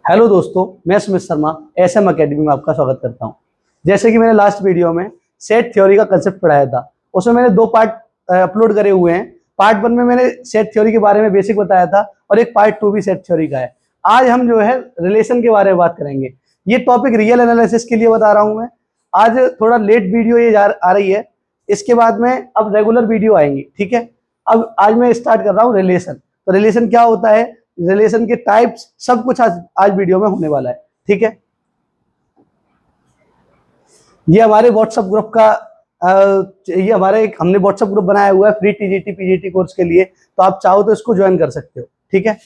Hello दोस्तों, मैं Sumit Sharma SM academy में आपका स्वागत करता हूं। जैसे कि मैंने लास्ट वीडियो में सेट थ्योरी का कंसेप्ट पढ़ाया था, उसमें मैंने दो पार्ट अपलोड करे हुए हैं। पार्ट 1 में मैंने सेट थ्योरी के बारे में बेसिक बताया था और एक पार्ट 2 भी सेट थ्योरी का है। आज हम जो है रिलेशन के बारे में बात करेंगे। ये टॉपिक रियल एनालिसिस के लिए बता रहा हूँ मैं। आज थोड़ा लेट वीडियो ये आ रही है, इसके बाद में अब रेगुलर वीडियो आएंगी, ठीक है। अब आज मैं स्टार्ट कर रहा हूँ रिलेशन। तो रिलेशन क्या होता है, रिलेशन के टाइप्स, सब कुछ आज वीडियो में होने वाला है, ठीक है। ये हमारे व्हाट्सएप ग्रुप का ये हमने व्हाट्सएप ग्रुप बनाया हुआ है फ्री टीजीटी पीजीटी कोर्स के लिए, तो आप चाहो तो इसको ज्वाइन कर सकते हो, ठीक है।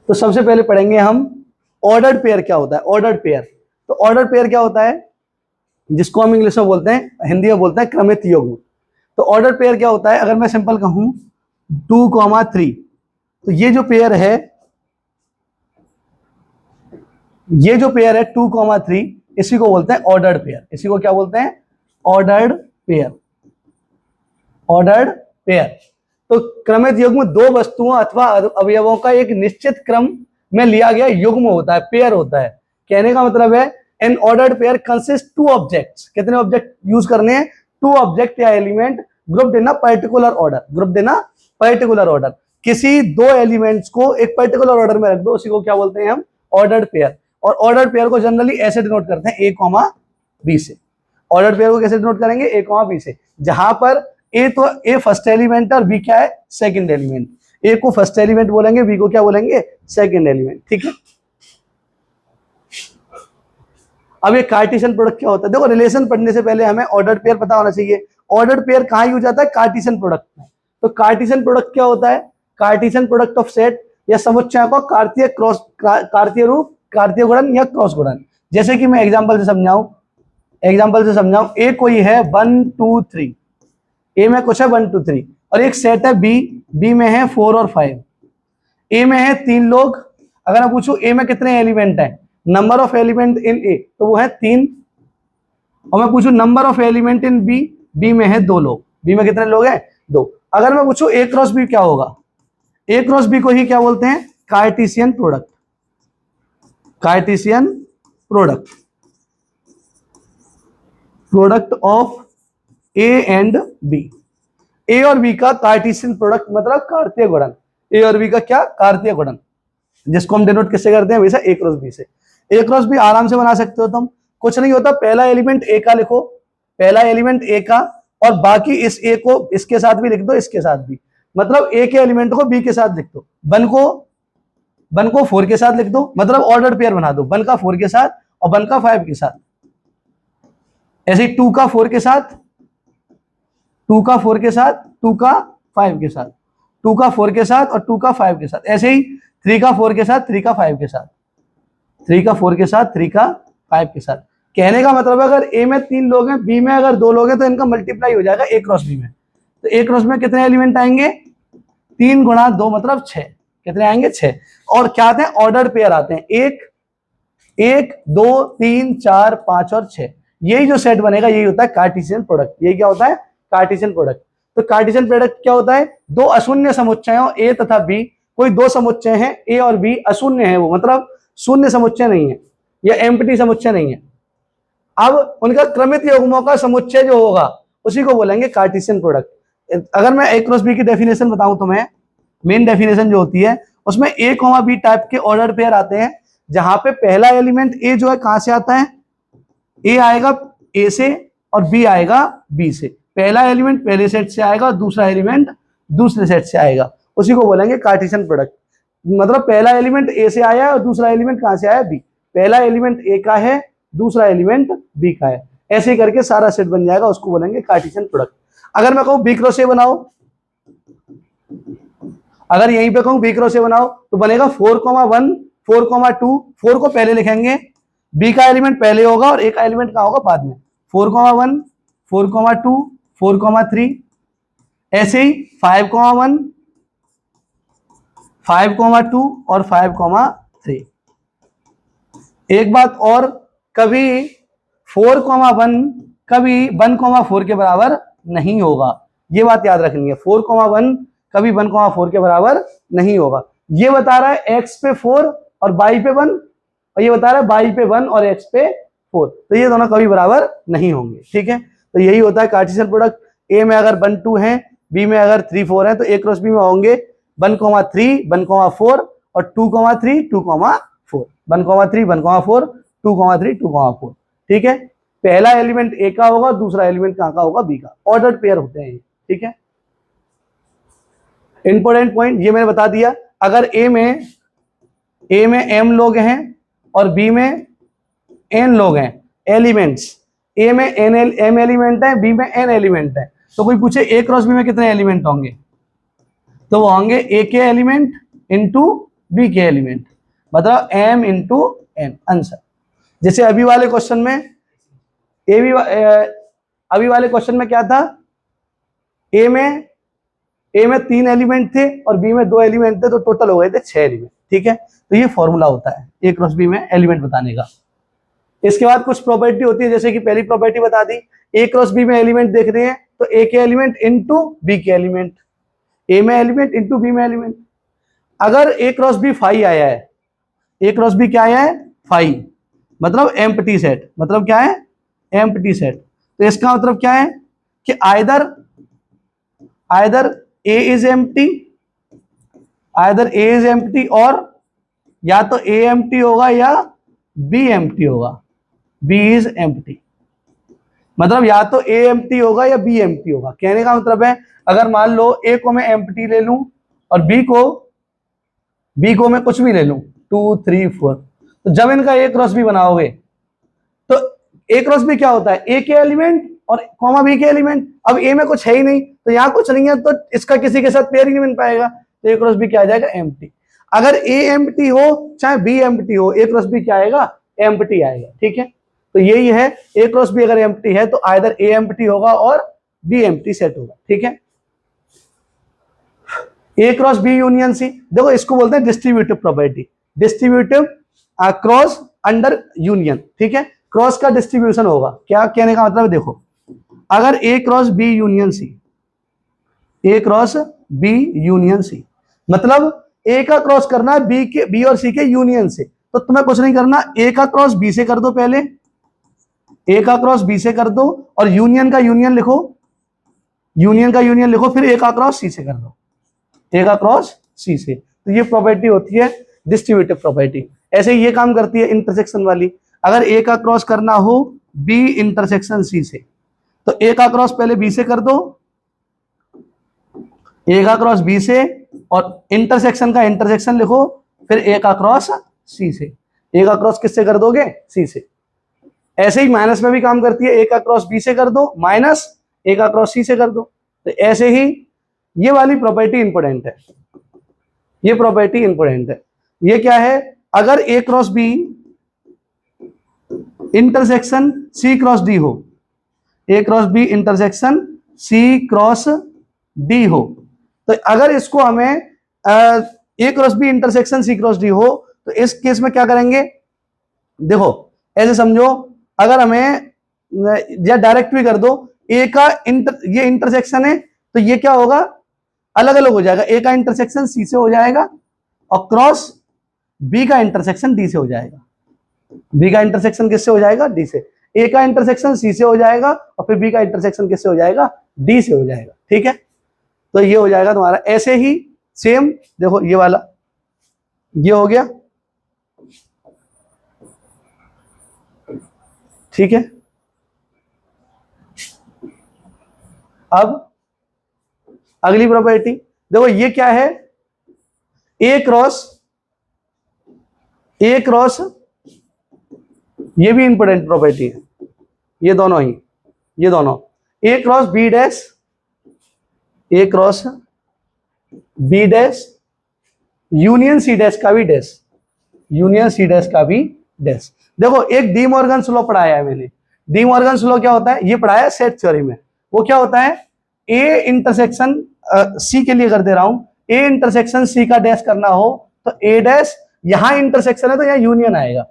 तो सबसे पहले पढ़ेंगे हम ऑर्डर्ड पेयर क्या होता है। ऑर्डर्ड पेयर, तो ऑर्डर्ड पेयर क्या होता है, जिसको हम इंग्लिश में बोलते हैं, हिंदी में बोलते हैं क्रमित युग्म। तो ऑर्डर पेयर क्या होता है, अगर मैं सिंपल कहूं 2,3, तो ये जो पेयर है, ये जो पेयर है 2,3, इसी को बोलते हैं ऑर्डर्ड पेयर। इसी को क्या बोलते हैं, ऑर्डर्ड पेयर। ऑर्डर्ड पेयर तो क्रमित युग्म दो वस्तुओं अथवा अवयवों का एक निश्चित क्रम में लिया गया युग्म होता है, पेयर होता है। कहने का मतलब है N ordered pair consist two objects. कितने ऑब्जेक्ट यूज करने हैं, टू ऑब्जेक्ट या element grouped in a particular order. Grouped in a particular order, किसी दो एलिमेंट्स को एक पर्टिकुलर ऑर्डर में रख दो, उसी को क्या बोलते हैं हम, ऑर्डर्ड पेयर। और ऑर्डर्ड पेयर को जनरली ऐसे डिनोट करते हैं ए कॉमा बी से। ऑर्डर्ड पेयर को कैसे डिनोट करेंगे, ए कॉमा बी से, जहां पर ए तो ए फर्स्ट एलिमेंट और बी क्या है, सेकंड एलिमेंट। ए को फर्स्ट एलिमेंट बोलेंगे, बी को क्या बोलेंगे, सेकंड एलिमेंट, ठीक है। अब ये कार्टेशियन प्रोडक्ट क्या होता है, देखो रिलेशन पढ़ने से पहले हमें ऑर्डर्ड पेयर पता होना चाहिए। ऑर्डर्ड पेयर कहां यूज होता है, कार्टेशियन प्रोडक्ट में। तो कार्टेशियन प्रोडक्ट क्या होता है, कार्टेशियन प्रोडक्ट ऑफ सेट या समुच्चय को कार्तीय क्रॉस, कार्तीय रूप, कार्तीय गुणन या क्रॉस गुणन। जैसे कि मैं एग्जांपल से समझाऊं, ए कोई है 1 2 3, ए में कुछ है 1 2 3, और एक सेट है बी में है 4 और 5। ए में है 3 लोग, अगर मैं पूछूं ए में कितने एलिमेंट हैं, number of element in A, तो वो है 3। और मैं पूछूं number of element in B में है 2 लोग। बी में कितने लोग हैं, 2। अगर मैं पूछूं ए क्रॉस बी क्या होगा, ए क्रॉस बी को ही क्या बोलते हैं, Cartesian product. Cartesian product of A and B. A और बी का कार्टेशियन प्रोडक्ट मतलब कार्तीय गुणन। ए और बी का क्या, कार्तीय गुणन, जिसको हम डिनोट किससे करते हैं, वैसा ए क्रॉस बी से। ए क्रॉस बी आराम से बना सकते हो तुम, कुछ नहीं होता, पहला एलिमेंट ए का लिखो, पहला एलिमेंट ए का, और बाकी इस ए को इसके साथ भी लिख दो, इसके साथ भी, मतलब ए के एलिमेंट को बी के साथ लिख दो, वन को 4 के साथ लिख दो, मतलब ऑर्डर्ड पेयर बना दो, 1 का 4 के साथ और 1 का 5 के साथ। ऐसे ही 2 का 4 के साथ, 2 का 4 के साथ, 2 का 5 के साथ, 2 का 4 के साथ और 2 का 5 के साथ। ऐसे ही 3 का 4 के साथ, 3 का 5 के साथ, 3 का 4 के साथ, 3 का 5 के साथ। कहने का मतलब अगर ए में 3 लोग हैं, बी में अगर 2 लोग हैं, तो इनका मल्टीप्लाई हो जाएगा ए क्रॉस बी में। तो ए क्रॉस में कितने एलिमेंट आएंगे, 3 गुणा 2 मतलब 6। कितने आएंगे, 6। और क्या आते हैं, ऑर्डर्ड पेयर आते हैं, 1 2 3 4 5 और 6। यही जो सेट बनेगा यही होता है कार्टेशियन प्रोडक्ट। यही क्या होता है, कार्टेशियन प्रोडक्ट। तो कार्टेशियन प्रोडक्ट क्या होता है, दो अशून्य समुच्चयों ए तथा बी, कोई दो समुच्चय हैं ए और बी, अशून्य है वो, मतलब शून्य समुच्चय नहीं है या एम्प्टी समुच्चय नहीं है। अब उनका क्रमित युग्मों का समुच्चय जो होगा उसी को बोलेंगे कार्टेशियन प्रोडक्ट। अगर मैं ए क्रॉस बी की डेफिनेशन बताऊं तुम्हें, मेन डेफिनेशन जो होती है उसमें ए कॉमा बी टाइप के ऑर्डर पेयर आते हैं, जहां पे पहला एलिमेंट ए जो है कहां से आता है, ए आएगा ए से और बी आएगा बी से। पहला एलिमेंट पहले सेट से आएगा, दूसरा एलिमेंट दूसरे सेट से आएगा, उसी को बोलेंगे कार्टेशियन प्रोडक्ट। मतलब पहला एलिमेंट ए से आया है और दूसरा एलिमेंट कहां से आया, बी। पहला एलिमेंट ए का है, दूसरा एलिमेंट बी का है, ऐसे ही करके सारा सेट बन जाएगा, उसको बोलेंगे कार्टेशियन प्रोडक्ट। अगर मैं कहूं बी क्रॉस ए बनाओ, अगर यहीं पे कहूं बी क्रॉस ए बनाओ, तो बनेगा 4,1 4,2। 4 को पहले लिखेंगे, बी का एलिमेंट पहले होगा और ए का एलिमेंट कहां होगा, बाद में। 4,1 4,2 4,3। ऐसे ही 5,1 5,2 और 5,3। एक बात और, कभी 4,1 कभी 1,4 के बराबर नहीं होगा, ये बात याद रखनी है। 4,1 कभी 1,4 के बराबर नहीं होगा। ये बता रहा है x पे 4 और y पे 1, और ये बता रहा है y पे 1 और x पे 4, तो ये दोनों कभी बराबर नहीं होंगे। ठीक है, तो यही होता है कार्टेशियन प्रोडक्ट। a में अगर 1 2 है, b में अगर 3 4 है, तो a क्रॉस b में होंगे 1 3 1 4 और 2 3 2 4, 1 3 1 4 2 3 2 4। ठीक है, पहला एलिमेंट a का होगा, दूसरा एलिमेंट कहाँ का होगा, b का। ऑर्डर्ड पेयर होते हैं ये। ठीक है, इंपॉर्टेंट पॉइंट ये मैंने बता दिया। अगर a में m लोग हैं और b में n लोग हैं एलिमेंट्स, a में m एलिमेंट है, b में n एलिमेंट है, तो कोई पूछे a क्रॉस b में कितने एलिमेंट होंगे, तो वो होंगे a के एलिमेंट इंटू b के एलिमेंट, मतलब m इंटू n आंसर। जैसे अभी वाले क्वेश्चन में अभी वाले क्वेश्चन में क्या था, a में 3 एलिमेंट थे और b में 2 एलिमेंट थे, तो टोटल हो गए थे 6 एलिमेंट। ठीक है, तो ये फॉर्मूला होता है a क्रॉस b में एलिमेंट बताने का। इसके बाद कुछ प्रॉपर्टी होती है, जैसे कि पहली प्रॉपर्टी बता दी, a क्रॉस b में एलिमेंट देख रहे हैं तो a के एलिमेंट इंटू b के एलिमेंट, a में एलिमेंट इंटू b में एलिमेंट। अगर a क्रॉस b 5 आया है, a क्रॉस b क्या आया है 5, मतलब एम्प्टी सेट, मतलब क्या है एम्प्टी सेट, तो इसका मतलब क्या है कि either a is empty, either a is empty, और या तो a एम्प्टी होगा या b एम्प्टी होगा, b इज एम्प्टी, मतलब या तो a एम्प्टी होगा या b एम्प्टी होगा। कहने का मतलब है अगर मान लो a को मैं एम्प्टी ले लूं और b को मैं कुछ भी ले लूं 2 3 4, तो जब इनका a क्रॉस b बनाओगे तो a क्रॉस b क्या होता है, a के एलिमेंट और कॉमा b के एलिमेंट। अब a में कुछ है ही नहीं, तो यहाँ कुछ नहीं है, तो इसका किसी के साथ पेयर ही नहीं बन पाएगा, तो a क्रॉस b क्या आ जाएगा एम्प्टी। अगर a एम्प्टी हो चाहे b एम्प्टी हो, a क्रॉस b क्या आएगा एम्प्टी आएगा। ठीक है, तो यही है, a क्रॉस b अगर एम्प्टी है तो आइदर a एम्प्टी होगा और b एम्प्टी सेट होगा। ठीक है, a cross b union c, देखो इसको बोलते हैं distributive property, distributive cross under union. ठीक है, क्रॉस का डिस्ट्रीब्यूशन होगा, क्या कहने का मतलब है, देखो अगर a cross b union c, a cross b union c, मतलब a का क्रॉस करना है b और c के यूनियन से, तो तुम्हें कुछ नहीं करना, a का क्रॉस b से कर दो, पहले a का क्रॉस b से कर दो और यूनियन का यूनियन लिखो, यूनियन का यूनियन लिखो, फिर a का क्रॉस c से कर दो, a का क्रॉस c से। तो ये प्रॉपर्टी होती है डिस्ट्रीब्यूटिव प्रॉपर्टी। ऐसे ही ये काम करती है इंटरसेक्शन वाली, अगर a का क्रॉस करना हो b इंटरसेक्शन c से, तो a का क्रॉस पहले b से कर दो, a का क्रॉस b से, और इंटरसेक्शन का इंटरसेक्शन लिखो, फिर a का क्रॉस c से। a का क्रॉस किससे कर दोगे, c से। ऐसे ही माइनस में भी काम करती है, a का क्रॉस b से कर दो माइनस a का क्रॉस c से कर दो। तो ऐसे ही ये वाली प्रॉपर्टी इंपॉर्टेंट है, ये प्रॉपर्टी इंपॉर्टेंट है। ये क्या है, अगर a cross b intersection c cross d हो, a cross b intersection c cross d हो, तो अगर इसको हमें a cross b intersection c cross d हो, तो इस केस में क्या करेंगे, देखो ऐसे समझो, अगर हमें या डायरेक्ट भी कर दो, a का ये इंटरसेक्शन है, तो ये क्या होगा, अलग अलग हो जाएगा, a का इंटरसेक्शन c से हो जाएगा और क्रॉस b का इंटरसेक्शन d से हो जाएगा, b का इंटरसेक्शन किससे हो जाएगा, d से। a का इंटरसेक्शन c से हो जाएगा और फिर b का इंटरसेक्शन किससे हो जाएगा, d से हो जाएगा। ठीक है, तो ये हो जाएगा तुम्हारा। ऐसे ही सेम देखो ये वाला, ये हो गया। ठीक है, अब अगली प्रॉपर्टी देखो, ये क्या है, a क्रॉस, ये भी इंपॉर्टेंट प्रॉपर्टी है, ये दोनों ही, ये दोनों a cross b dash, a cross b dash union c dash का भी डैश, यूनियन c डैश का भी डैश। देखो एक डी मॉर्गन लॉ पढ़ाया है मैंने, डी मॉर्गन लॉ क्या होता है, ये पढ़ाया है सेट थ्योरी में। वो क्या होता है, a इंटरसेक्शन c के लिए कर दे रहा हूं, a इंटरसेक्शन c का डैश करना हो तो a डैश, यहां इंटरसेक्शन है तो यहां यूनियन आएगा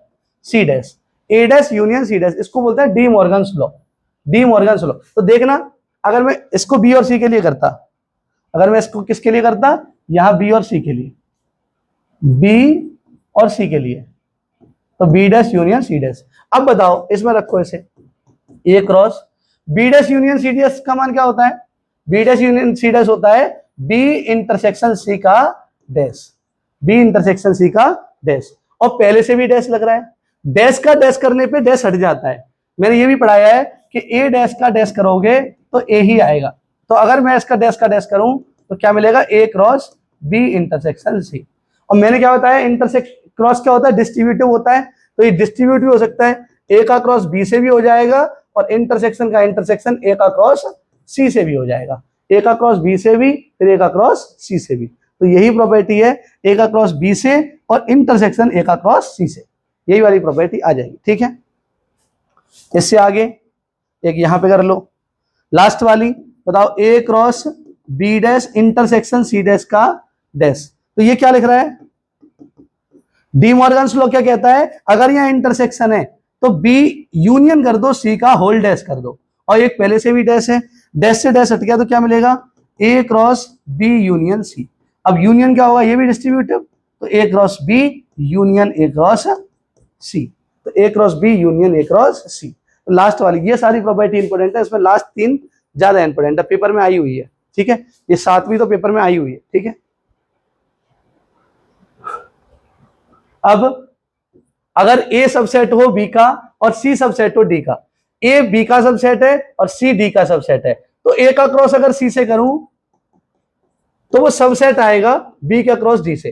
c dash, a dash union c dash, इसको बोलते हैं De Morgan law, De Morgan law. तो देखना, अगर मैं इसको b और c के लिए करता, अगर मैं इसको किसके लिए करता, यहां b और c के लिए, बी और सी के लिए, तो B dash union C dash. अब बताओ इसमें रखो इसे, A cross B dash union C dash का मान क्या होता है? B dash union C dash होता है बी इंटरसेक्शन सी का डैश, बी इंटरसेक्शन सी का डैश। और पहले से भी डैश लग रहा है, डैश का डैश करने पे डैश हट जाता है। मैंने ये भी पढ़ाया है कि ए डैश का डैश करोगे तो ए ही आएगा। तो अगर मैं इसका डैश का डैश करूं तो क्या मिलेगा? A cross B intersection C. और मैंने क्या बताया, इंटरसेक्ट क्रॉस क्या होता है? डिस्ट्रीब्यूटिव होता है। तो ये डिस्ट्रीब्यूटिव हो सकता है, ए का क्रॉस बी से भी हो जाएगा और इंटरसेक्शन का इंटरसेक्शन ए का क्रॉस सी से भी हो जाएगा, ए का क्रॉस बी से भी, फिर ए का क्रॉस सी से भी। तो यही प्रॉपर्टी है, ए का क्रॉस बी से और इंटरसेक्शन ए का क्रॉस सी से, यही वाली प्रॉपर्टी आ जाएगी। ठीक है, इससे आगे एक यहां पे कर लो लास्ट वाली, बताओ A cross B dash intersection C dash का डैश। तो ये क्या लिख रहा है? डी मॉर्गन्स लॉ क्या कहता है? अगर यहां इंटरसेक्शन है तो बी यूनियन कर दो सी का होल डैश कर दो, और एक पहले से भी डैश है, डैश से डैश हट गया तो क्या मिलेगा? A cross B union C. अब यूनियन क्या होगा? ये भी डिस्ट्रीब्यूटिव, तो A cross B union A cross C, तो A cross B union A cross C. तो लास्ट वाली ये सारी प्रॉपर्टी इंपोर्टेंट है, इसमें लास्ट तीन ज्यादा इंपोर्टेंट है, पेपर में आई हुई है। ठीक है, ये सातवीं तो पेपर में आई हुई है। ठीक है, अब अगर ए सबसेट हो बी का और सी सबसेट हो डी का, ए बी का सबसेट है और सी डी का सबसेट है, तो ए का क्रॉस अगर सी से करूं तो वो सबसेट आएगा बी का क्रॉस डी से।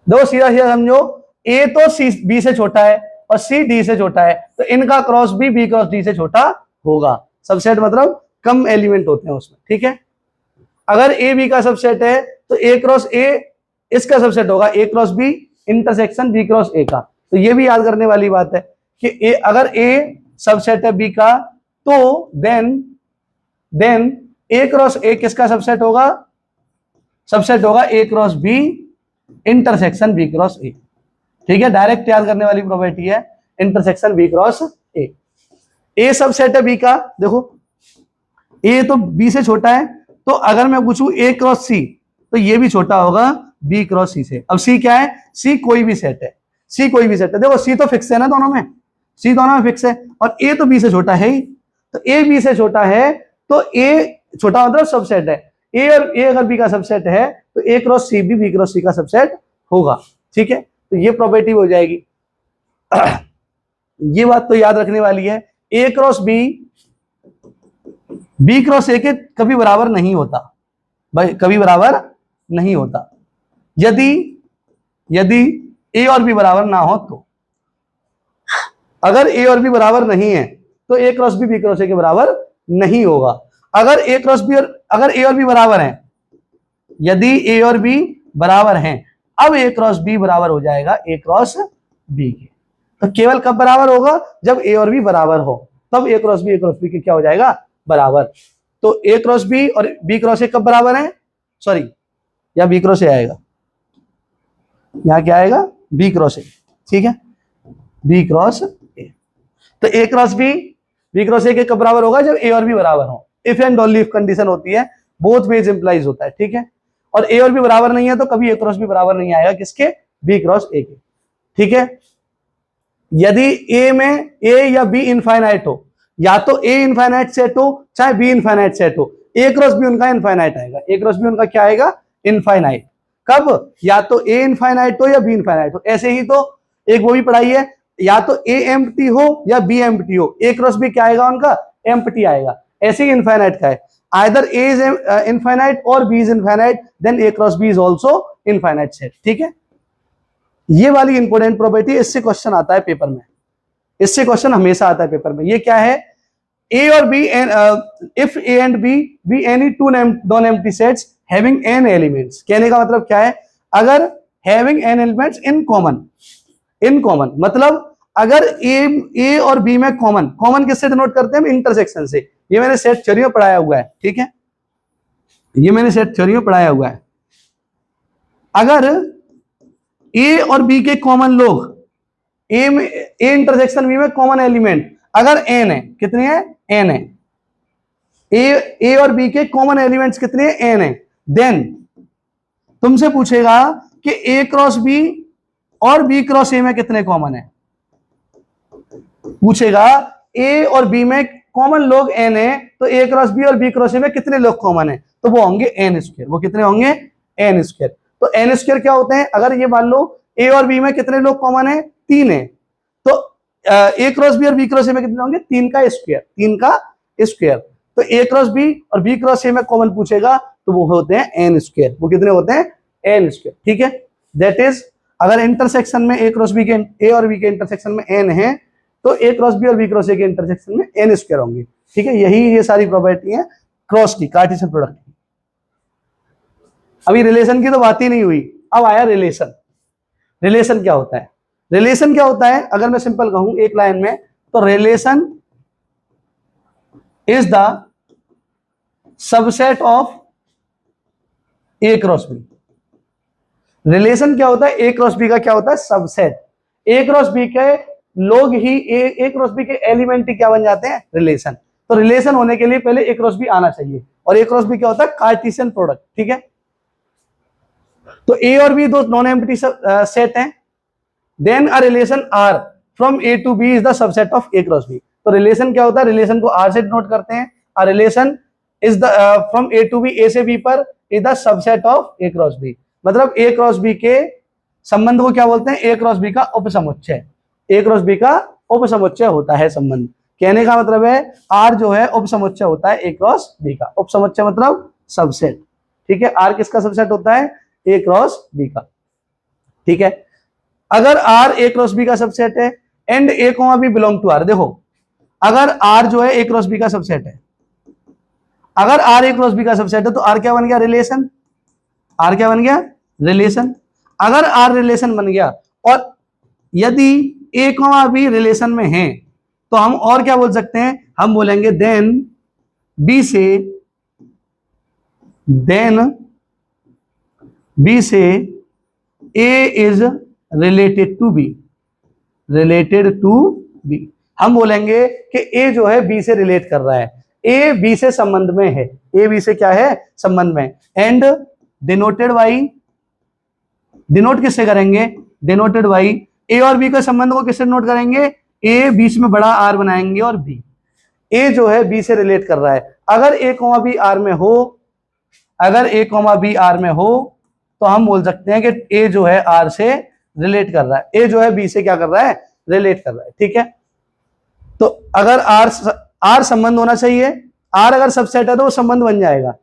दो सीधा सीधा समझो, ए तो सी बी से छोटा है और सी डी से छोटा है, तो इनका क्रॉस भी बी क्रॉस डी से छोटा होगा। सबसेट मतलब कम एलिमेंट होते हैं उसमें। ठीक है, अगर ए बी का सबसेट है तो ए क्रॉस ए इसका सबसेट होगा A cross B intersection B cross A का। तो ये भी याद करने वाली बात है कि ए अगर ए सबसेट है बी का तो देन ए क्रॉस ए किसका सबसेट होगा? सबसेट होगा A cross B intersection B cross A. ठीक है, डायरेक्ट याद करने वाली प्रॉपर्टी है intersection B cross A. A subset है बी का, देखो ए तो बी से छोटा है, तो अगर मैं पूछूं ए क्रॉस सी तो ये भी छोटा होगा बी क्रॉस सी से। अब सी क्या है? सी कोई भी सेट है, सी कोई भी सेट है। देखो सी तो फिक्स है ना, दोनों में सी दोनों में फिक्स है, और ए तो बी से छोटा है ही, तो ए बी से छोटा है तो ए छोटा मतलब सबसेट है। ए और ए अगर बी का सबसेट है तो ए क्रॉस सी भी बी क्रॉस सी का सबसेट होगा। ठीक है, तो ये प्रॉपर्टी हो जाएगी। ये बात तो याद रखने वाली है, A cross B cross A के कभी बराबर नहीं होता भाई, कभी बराबर नहीं होता। यदि ए और बी बराबर ना हो तो, अगर ए और बी बराबर नहीं है तो A cross B cross A के बराबर नहीं होगा। अगर ए क्रॉस बी और अगर ए और बी बराबर हैं, यदि ए और बी बराबर हैं, अब ए क्रॉस बी बराबर हो जाएगा ए क्रॉस बी के। तो केवल कब बराबर होगा? जब ए और बी बराबर हो, तब ए क्रॉस बी के क्या हो जाएगा? बराबर। तो ए क्रॉस बी और बी क्रॉस ए कब बराबर है? सॉरी, या बी क्रॉस ए आएगा, यहां क्या आएगा? B cross A. ठीक है, बी क्रॉस ए। तो A cross B cross A के कब बराबर होगा? जब ए और बी बराबर हो। If and only if condition होती है, बोथ वेज इंप्लाइज होता है। ठीक है, और ए और बी बराबर नहीं है तो कभी ए क्रॉस बी बराबर नहीं आएगा किसके? बी क्रॉस ए के। ठीक है, यदि ए में ए या बी इनफाइनाइट हो, या तो ए इनफाइनाइट सेट हो चाहे बी इनफाइनाइट सेट हो, ए क्रॉस बी उनका इनफाइनाइट आएगा। ए क्रॉस बी उनका क्या आएगा? इनफाइनाइट। कब? या तो ए इनफाइनाइट हो या बी इनफाइनाइट हो। ऐसे ही तो एक वो भी पढ़ाई है, या तो ए एम्प्टी हो या बी एम्प्टी हो, ए क्रॉस बी क्या आएगा उनका? एम्प्टी आएगा। ऐसे ही इनफाइनाइट का है, आइदर ए इज इनफाइनाइट और B is infinite, then A cross B is also infinite set. ठीक है, ये वाली इंपॉर्टेंट प्रॉपर्टी, इससे क्वेश्चन आता है पेपर में, इससे क्वेश्चन हमेशा आता है पेपर में। ये क्या है? ए और B if A and B be any two non empty sets having n elements. कहने का मतलब क्या है? अगर having n elements in common मतलब अगर ए और बी में कॉमन किससे डिनोट करते हैं? इंटरसेक्शन से। ये मैंने सेट थ्योरी में पढ़ाया हुआ है। ठीक है, ये मैंने सेट थ्योरी में पढ़ाया हुआ है। अगर ए और बी के कॉमन लोग, ए में ए इंटरसेक्शन बी में कॉमन एलिमेंट अगर एन है, कितने हैं? एन है। ए और बी के कॉमन एलिमेंट्स कितने हैं? एन है। देन तुमसे पूछेगा कि ए क्रॉस बी और बी क्रॉस ए में कितने कॉमन है, पूछेगा ए और बी में कॉमन लोग एन है, तो ए क्रॉस बी और बी क्रॉस ए में कितने लोग कॉमन है, तो वो होंगे एन स्क्वायर। वो कितने होंगे, एन स्क्वायर। तो एन स्क्वायर क्या होते हैं, अगर ये मान लो ए और बी में कितने लोग कॉमन है, 3 है, तो ए क्रॉस बी और बी क्रॉस ए में कितने होंगे, 3 का स्क्वायर, 3 का स्क्वायर। तो ए क्रॉस बी और बी क्रॉस ए में कॉमन पूछेगा तो वो होते हैं एन स्क्वायर। वो कितने होते हैं, एन स्क्वायर। ठीक है, दैट इज अगर इंटरसेक्शन में ए क्रॉस बी के, ए और बी के इंटरसेक्शन में एन है, तो ए क्रॉस बी और बी क्रॉस ए के इंटरसेक्शन में एन स्क्वायर होंगे। ठीक है, यही ये सारी प्रॉपर्टी है क्रॉस की, कार्टेशियन प्रोडक्ट की। अभी रिलेशन की तो बात ही नहीं हुई, अब आया रिलेशन। रिलेशन क्या होता है, रिलेशन क्या होता है, अगर मैं सिंपल कहूं एक लाइन में, तो relation is the subset of A cross B. Relation क्या होता है, ए क्रॉस बी का क्या होता है, सबसेट। ए क्रॉस बी के लोग ही ए क्रॉस बी के एलिमेंट ही क्या बन जाते हैं, रिलेशन। तो रिलेशन होने के लिए पहले ए क्रॉस बी आना चाहिए, और ए क्रॉस बी क्या होता है, कार्टेशियन प्रोडक्ट। ठीक है, तो ए और बी दो नॉन एम्प्टी सेट हैं, then a relation R from A to B is the subset of A cross B. तो रिलेशन क्या होता है, रिलेशन को आर से डिनोट करते हैं। A relation is the from A to B, A से बी पर, is the subset of A cross B. मतलब ए क्रॉस बी के संबंध को क्या बोलते हैं, ए क्रॉस बी का उपसमुच्चय। ए क्रॉस बी का उपसमुच्चय होता है संबंध। कहने का मतलब है आर जो है उपसमुच्चय होता है ए क्रॉस बी का। उपसमुच्चय मतलब सबसेट। ठीक है, आर किसका सबसेट होता है, ए क्रॉस बी का। ठीक है, अगर आर ए क्रॉस बी का सबसेट है and A comma B belong to R, देखो अगर आर जो है ए क्रॉस बी का सबसेट है, अगर आर ए क्रॉस बी का सबसेट है तो आर क्या बन गया, रिलेशन। आर क्या बन गया, रिलेशन। अगर आर रिलेशन बन गया और यदि ए कॉमा बी रिलेशन में है, तो हम और क्या बोल सकते हैं, हम बोलेंगे देन बी से A is related to B. Related to B, हम बोलेंगे कि ए जो है बी से रिलेट कर रहा है, ए बी से संबंध में है, ए बी से क्या है, संबंध में। एंड डिनोटेड बाई, डिनोट किससे करेंगे, डिनोटेड बाई ए और बी के संबंध को किससे नोट करेंगे, ए बीच में बड़ा आर बनाएंगे और बी, ए जो है बी से रिलेट कर रहा है। अगर ए कॉमा बी आर में हो, अगर ए कॉमा बी आर में हो, तो हम बोल सकते हैं कि ए जो है आर से रिलेट कर रहा है, ए जो है बी से क्या कर रहा है, रिलेट कर रहा है। ठीक है, तो अगर आर संबंध होना चाहिए, आर अगर सबसेट है तो वो संबंध बन जाएगा,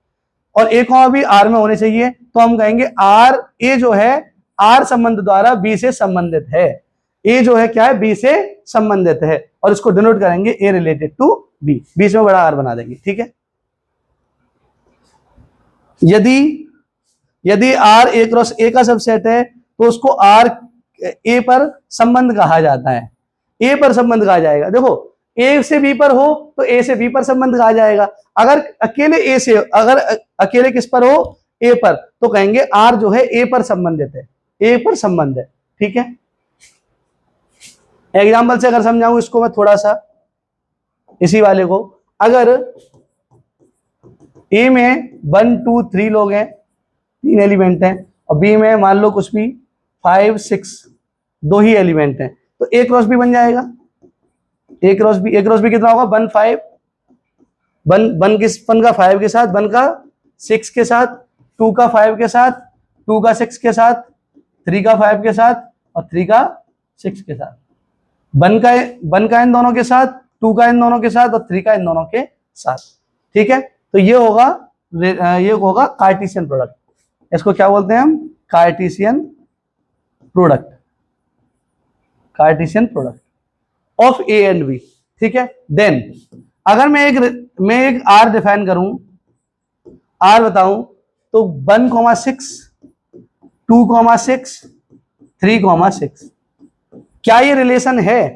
और ए कॉमा बी आर में होने चाहिए, तो हम कहेंगे आर, ए जो है आर संबंध द्वारा बी से संबंधित है। ए जो है क्या है, बी से संबंधित है, और इसको डिनोट करेंगे ए रिलेटेड टू बी, बीच में बड़ा आर बना देंगे। ठीक है, यदि आर ए क्रॉस ए का सबसेट है तो उसको आर ए पर संबंध कहा जाता है, ए पर संबंध कहा जाएगा। देखो ए से बी पर हो तो ए से बी पर संबंध कहा जाएगा, अगर अकेले ए से, अगर अकेले किस पर हो, ए पर, तो कहेंगे आर जो है ए पर संबंधित है, ए पर संबंध है। ठीक है, एग्जाम्पल से अगर समझाऊं इसको मैं थोड़ा सा, इसी वाले को, अगर ए में 1 2 3 लोग हैं, 3 एलिमेंट हैं, और बी में मान लो कुछ भी 5 6 2 ही एलिमेंट हैं, तो ए क्रॉस बी बन जाएगा। ए क्रॉस बी कितना होगा, 1 5, 1 का 5 के साथ, 1 का 6 के साथ, 2 का 5 के साथ, 2 का 6 के साथ, 3 का 5 के साथ, और 3 का 6 के साथ, 1 का इन दोनों के साथ, 2 का इन दोनों के साथ, और 3 का इन दोनों के साथ। ठीक है, तो ये होगा कार्टेशियन प्रोडक्ट। इसको क्या बोलते हैं हम, Cartesian product, Cartesian product of A and B. ठीक है, देन अगर मैं एक आर डिफाइन करूं, आर बताऊं, तो 1,6 2,6 3,6, क्या ये रिलेशन है,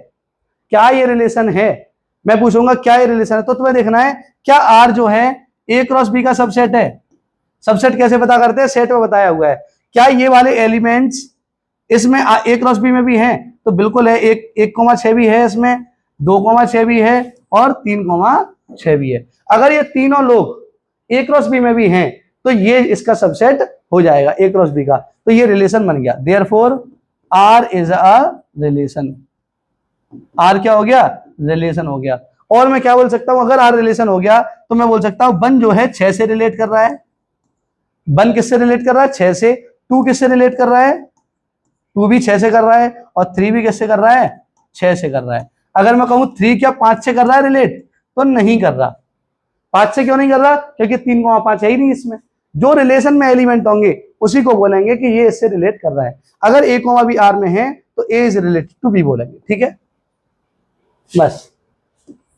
क्या ये रिलेशन है, मैं पूछूंगा क्या ये रिलेशन है, तो तुम्हें देखना है क्या आर जो है ए क्रॉस बी का सबसेट है। सबसेट कैसे पता करते हैं, सेट में बताया हुआ है। क्या ये वाले एलिमेंट्स इसमें ए क्रॉस बी में भी हैं, तो बिल्कुल है, 1,6 भी है इसमें, 2,6 भी है, और 3,6 भी है। अगर ये तीनों लोग ए क्रॉस बी में भी हैं, तो ये इसका सबसेट हो जाएगा ए क्रॉस बी का। तो ये रिलेशन बन गया, therefore R is a relation. R क्या हो गया, रिलेशन हो गया। और मैं क्या बोल सकता हूं, अगर आर रिलेशन हो गया तो मैं बोल सकता हूं वन जो है 6 से रिलेट कर रहा है। वन किससे रिलेट कर रहा है, 6 से। टू किससे रिलेट कर रहा है, टू भी 6 से कर रहा है। और थ्री भी किससे कर रहा है, 6 से कर रहा है। अगर मैं कहूं थ्री क्या 5 से कर रहा है रिलेट, तो नहीं कर रहा। 5 से क्यों नहीं कर रहा, क्योंकि 3,5 है ही नहीं इसमें। जो रिलेशन में एलिमेंट होंगे उसी को बोलेंगे कि ये इससे रिलेट कर रहा है। अगर ए कॉमा बी आर में है तो ए इज रिलेटेड टू बी बोलेंगे, ठीक है बस।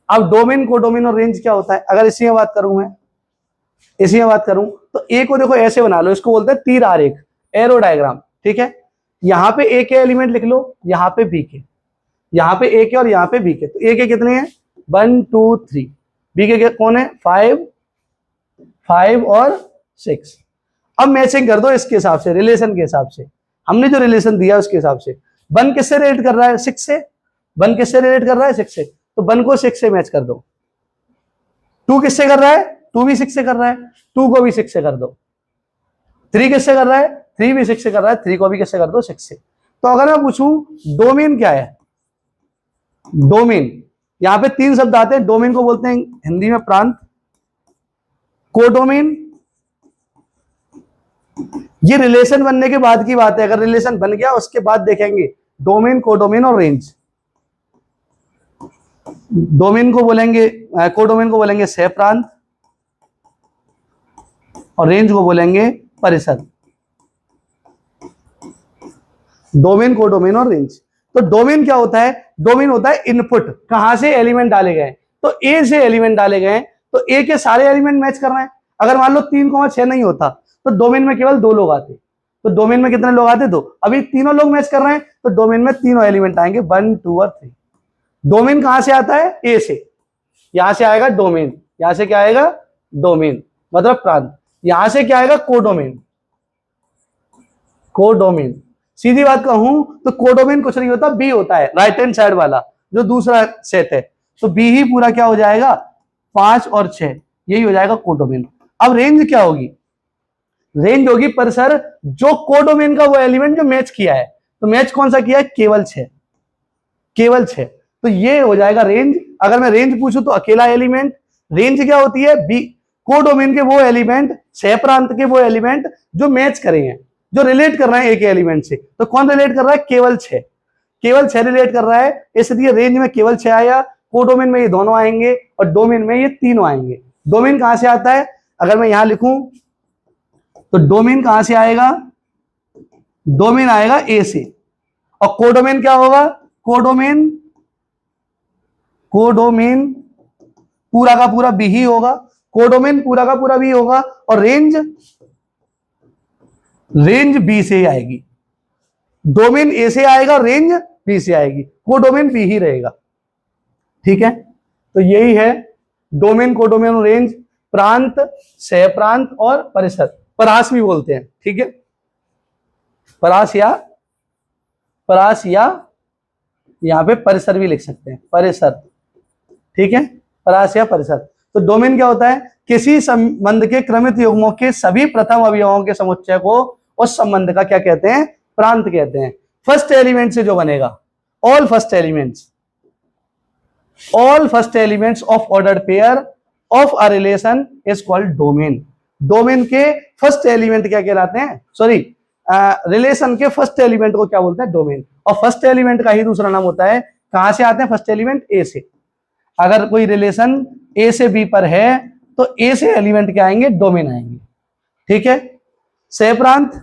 अब डोमेन, कोडोमेन और रेंज क्या होता है, अगर इसी में बात करूं मैं, इसी में बात करूं तो ए को देखो ऐसे बना लो, इसको बोलते हैं तीर आरेख, एरो डायग्राम, ठीक है। यहां पे ए के एलिमेंट लिख लो, यहां पे बी के, यहां पे ए के और यहां पे बी के। तो ए के कितने हैं, 1 2 3, बी के कौन है 5 5 और 6। अब मैचिंग कर दो इसके हिसाब से, रिलेशन के हिसाब से, हमने जो रिलेशन दिया उसके हिसाब से। 1 किससे रिलेट कर रहा है, 6 से। 1 किससे रिलेट कर रहा है, 6 से, तो 1 को 6 से मैच कर दो। 2 किससे कर रहा है, 2 भी 6 से कर रहा है, 2 को भी 6 से कर दो। 3 किससे कर रहा है, 3 भी 6 से कर रहा है, 3 को भी किससे कर दो, 6 से। तो अगर मैं पूछूं डोमेन क्या है, डोमेन, यहां पे 3 शब्द आते हैं। डोमेन को बोलते हैं हिंदी में प्रांत, कोडोमेन, ये रिलेशन बनने के बाद की बात है। अगर रिलेशन बन गया उसके बाद देखेंगे डोमेन, कोडोमेन और रेंज। डोमेन को बोलेंगे, कोडोमेन को बोलेंगे सह प्रांत, और रेंज को बोलेंगे परिसर। डोमेन, कोडोमेन और रेंज। तो डोमेन क्या होता है, डोमेन होता है इनपुट, कहां से एलिमेंट डाले गए। तो ए से एलिमेंट डाले गए तो ए के सारे एलिमेंट मैच कर रहे हैं। अगर मान लो 3,6 नहीं होता तो डोमेन में केवल 2 लोग आते। तो डोमेन में कितने लोग आते, 2। अभी तीनों लोग मैच कर रहे हैं तो डोमेन में तीनों एलिमेंट आएंगे, 1 2 और 3। डोमेन कहां से आता है, ए से, यहां से आएगा डोमेन, यहां से क्या आएगा, डोमेन मतलब प्रांत। यहां से क्या आएगा, कोडोमेन, कोडोमेन। सीधी बात कहूं तो कोडोमेन कुछ नहीं होता, बी होता है, राइट हैंड साइड वाला जो दूसरा सेट है। तो बी ही पूरा क्या हो जाएगा, 5 और 6, यही हो जाएगा कोडोमेन। अब रेंज क्या होगी, रेंज होगी परिसर, जो कोडोमेन का वो एलिमेंट जो मैच किया है। तो मैच कौन सा किया है, केवल 6, केवल 6। तो ये हो जाएगा रेंज। अगर मैं रेंज पूछूं तो अकेला एलिमेंट। रेंज क्या होती है, बी, कोडोमेन के वो एलिमेंट, सह प्रांत के वो एलिमेंट जो मैच करे हैं, जो रिलेट कर रहे हैं एक एलिमेंट से। तो कौन रिलेट कर रहा है, केवल 6, केवल 6 रिलेट कर रहा है, इसलिए रेंज में केवल 6 आया। कोडोमेन में ये दोनों आएंगे और डोमेन में ये तीनों आएंगे। डोमेन कहां से आता है, अगर मैं यहां लिखूं तो डोमेन कहां से आएगा, डोमेन आएगा ए से। और कोडोमेन क्या होगा, कोडोमेन, कोडोमेन पूरा का पूरा बी ही होगा, कोडोमेन पूरा का पूरा बी होगा। और रेंज, रेंज बी से ही आएगी। डोमेन ए से आएगा, रेंज बी से आएगी, कोडोमेन बी ही रहेगा, ठीक है। तो यही है डोमेन, कोडोमेन और रेंज, प्रांत, सह प्रांत और परिसर, परास भी बोलते हैं, ठीक है। परास या यहां पे परिसर भी लिख सकते हैं, परिसर, ठीक है, परास या परिसर। तो डोमेन क्या होता है, किसी संबंध के क्रमित युग्मों के सभी प्रथम अवयवों के समुच्चय को उस संबंध का क्या कहते हैं, प्रांत कहते हैं। फर्स्ट एलिमेंट से जो बनेगा, all first elements, all first elements of ordered pair of a relation is called domain। Domain के फर्स्ट एलिमेंट क्या कहलाते हैं, सॉरी, रिलेशन के फर्स्ट एलिमेंट को क्या बोलते हैं, डोमेन। और फर्स्ट एलिमेंट का ही दूसरा नाम होता है, कहां से आते हैं फर्स्ट एलिमेंट, ए से। अगर कोई रिलेशन ए से बी पर है तो ए से एलिमेंट क्या आएंगे, डोमेन आएंगे, ठीक है। सह प्रांत,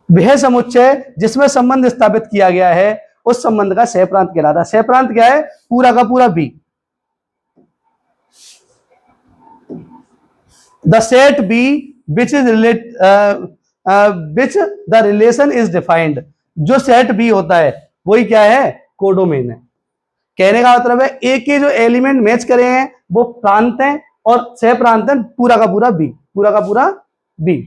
वह समुच्चय जिसमें संबंध स्थापित किया गया है उस संबंध का सह प्रांत कहलाता है। सह प्रांत क्या है, पूरा का पूरा B. The set B which is relate, which the relation is defined, जो सेट बी होता है वही क्या है, कोडोमेन है। कहने का मतलब है ए के जो एलिमेंट मैच करे हैं वो प्रांत हैं और सह प्रांत है पूरा का पूरा बी, पूरा का पूरा बी,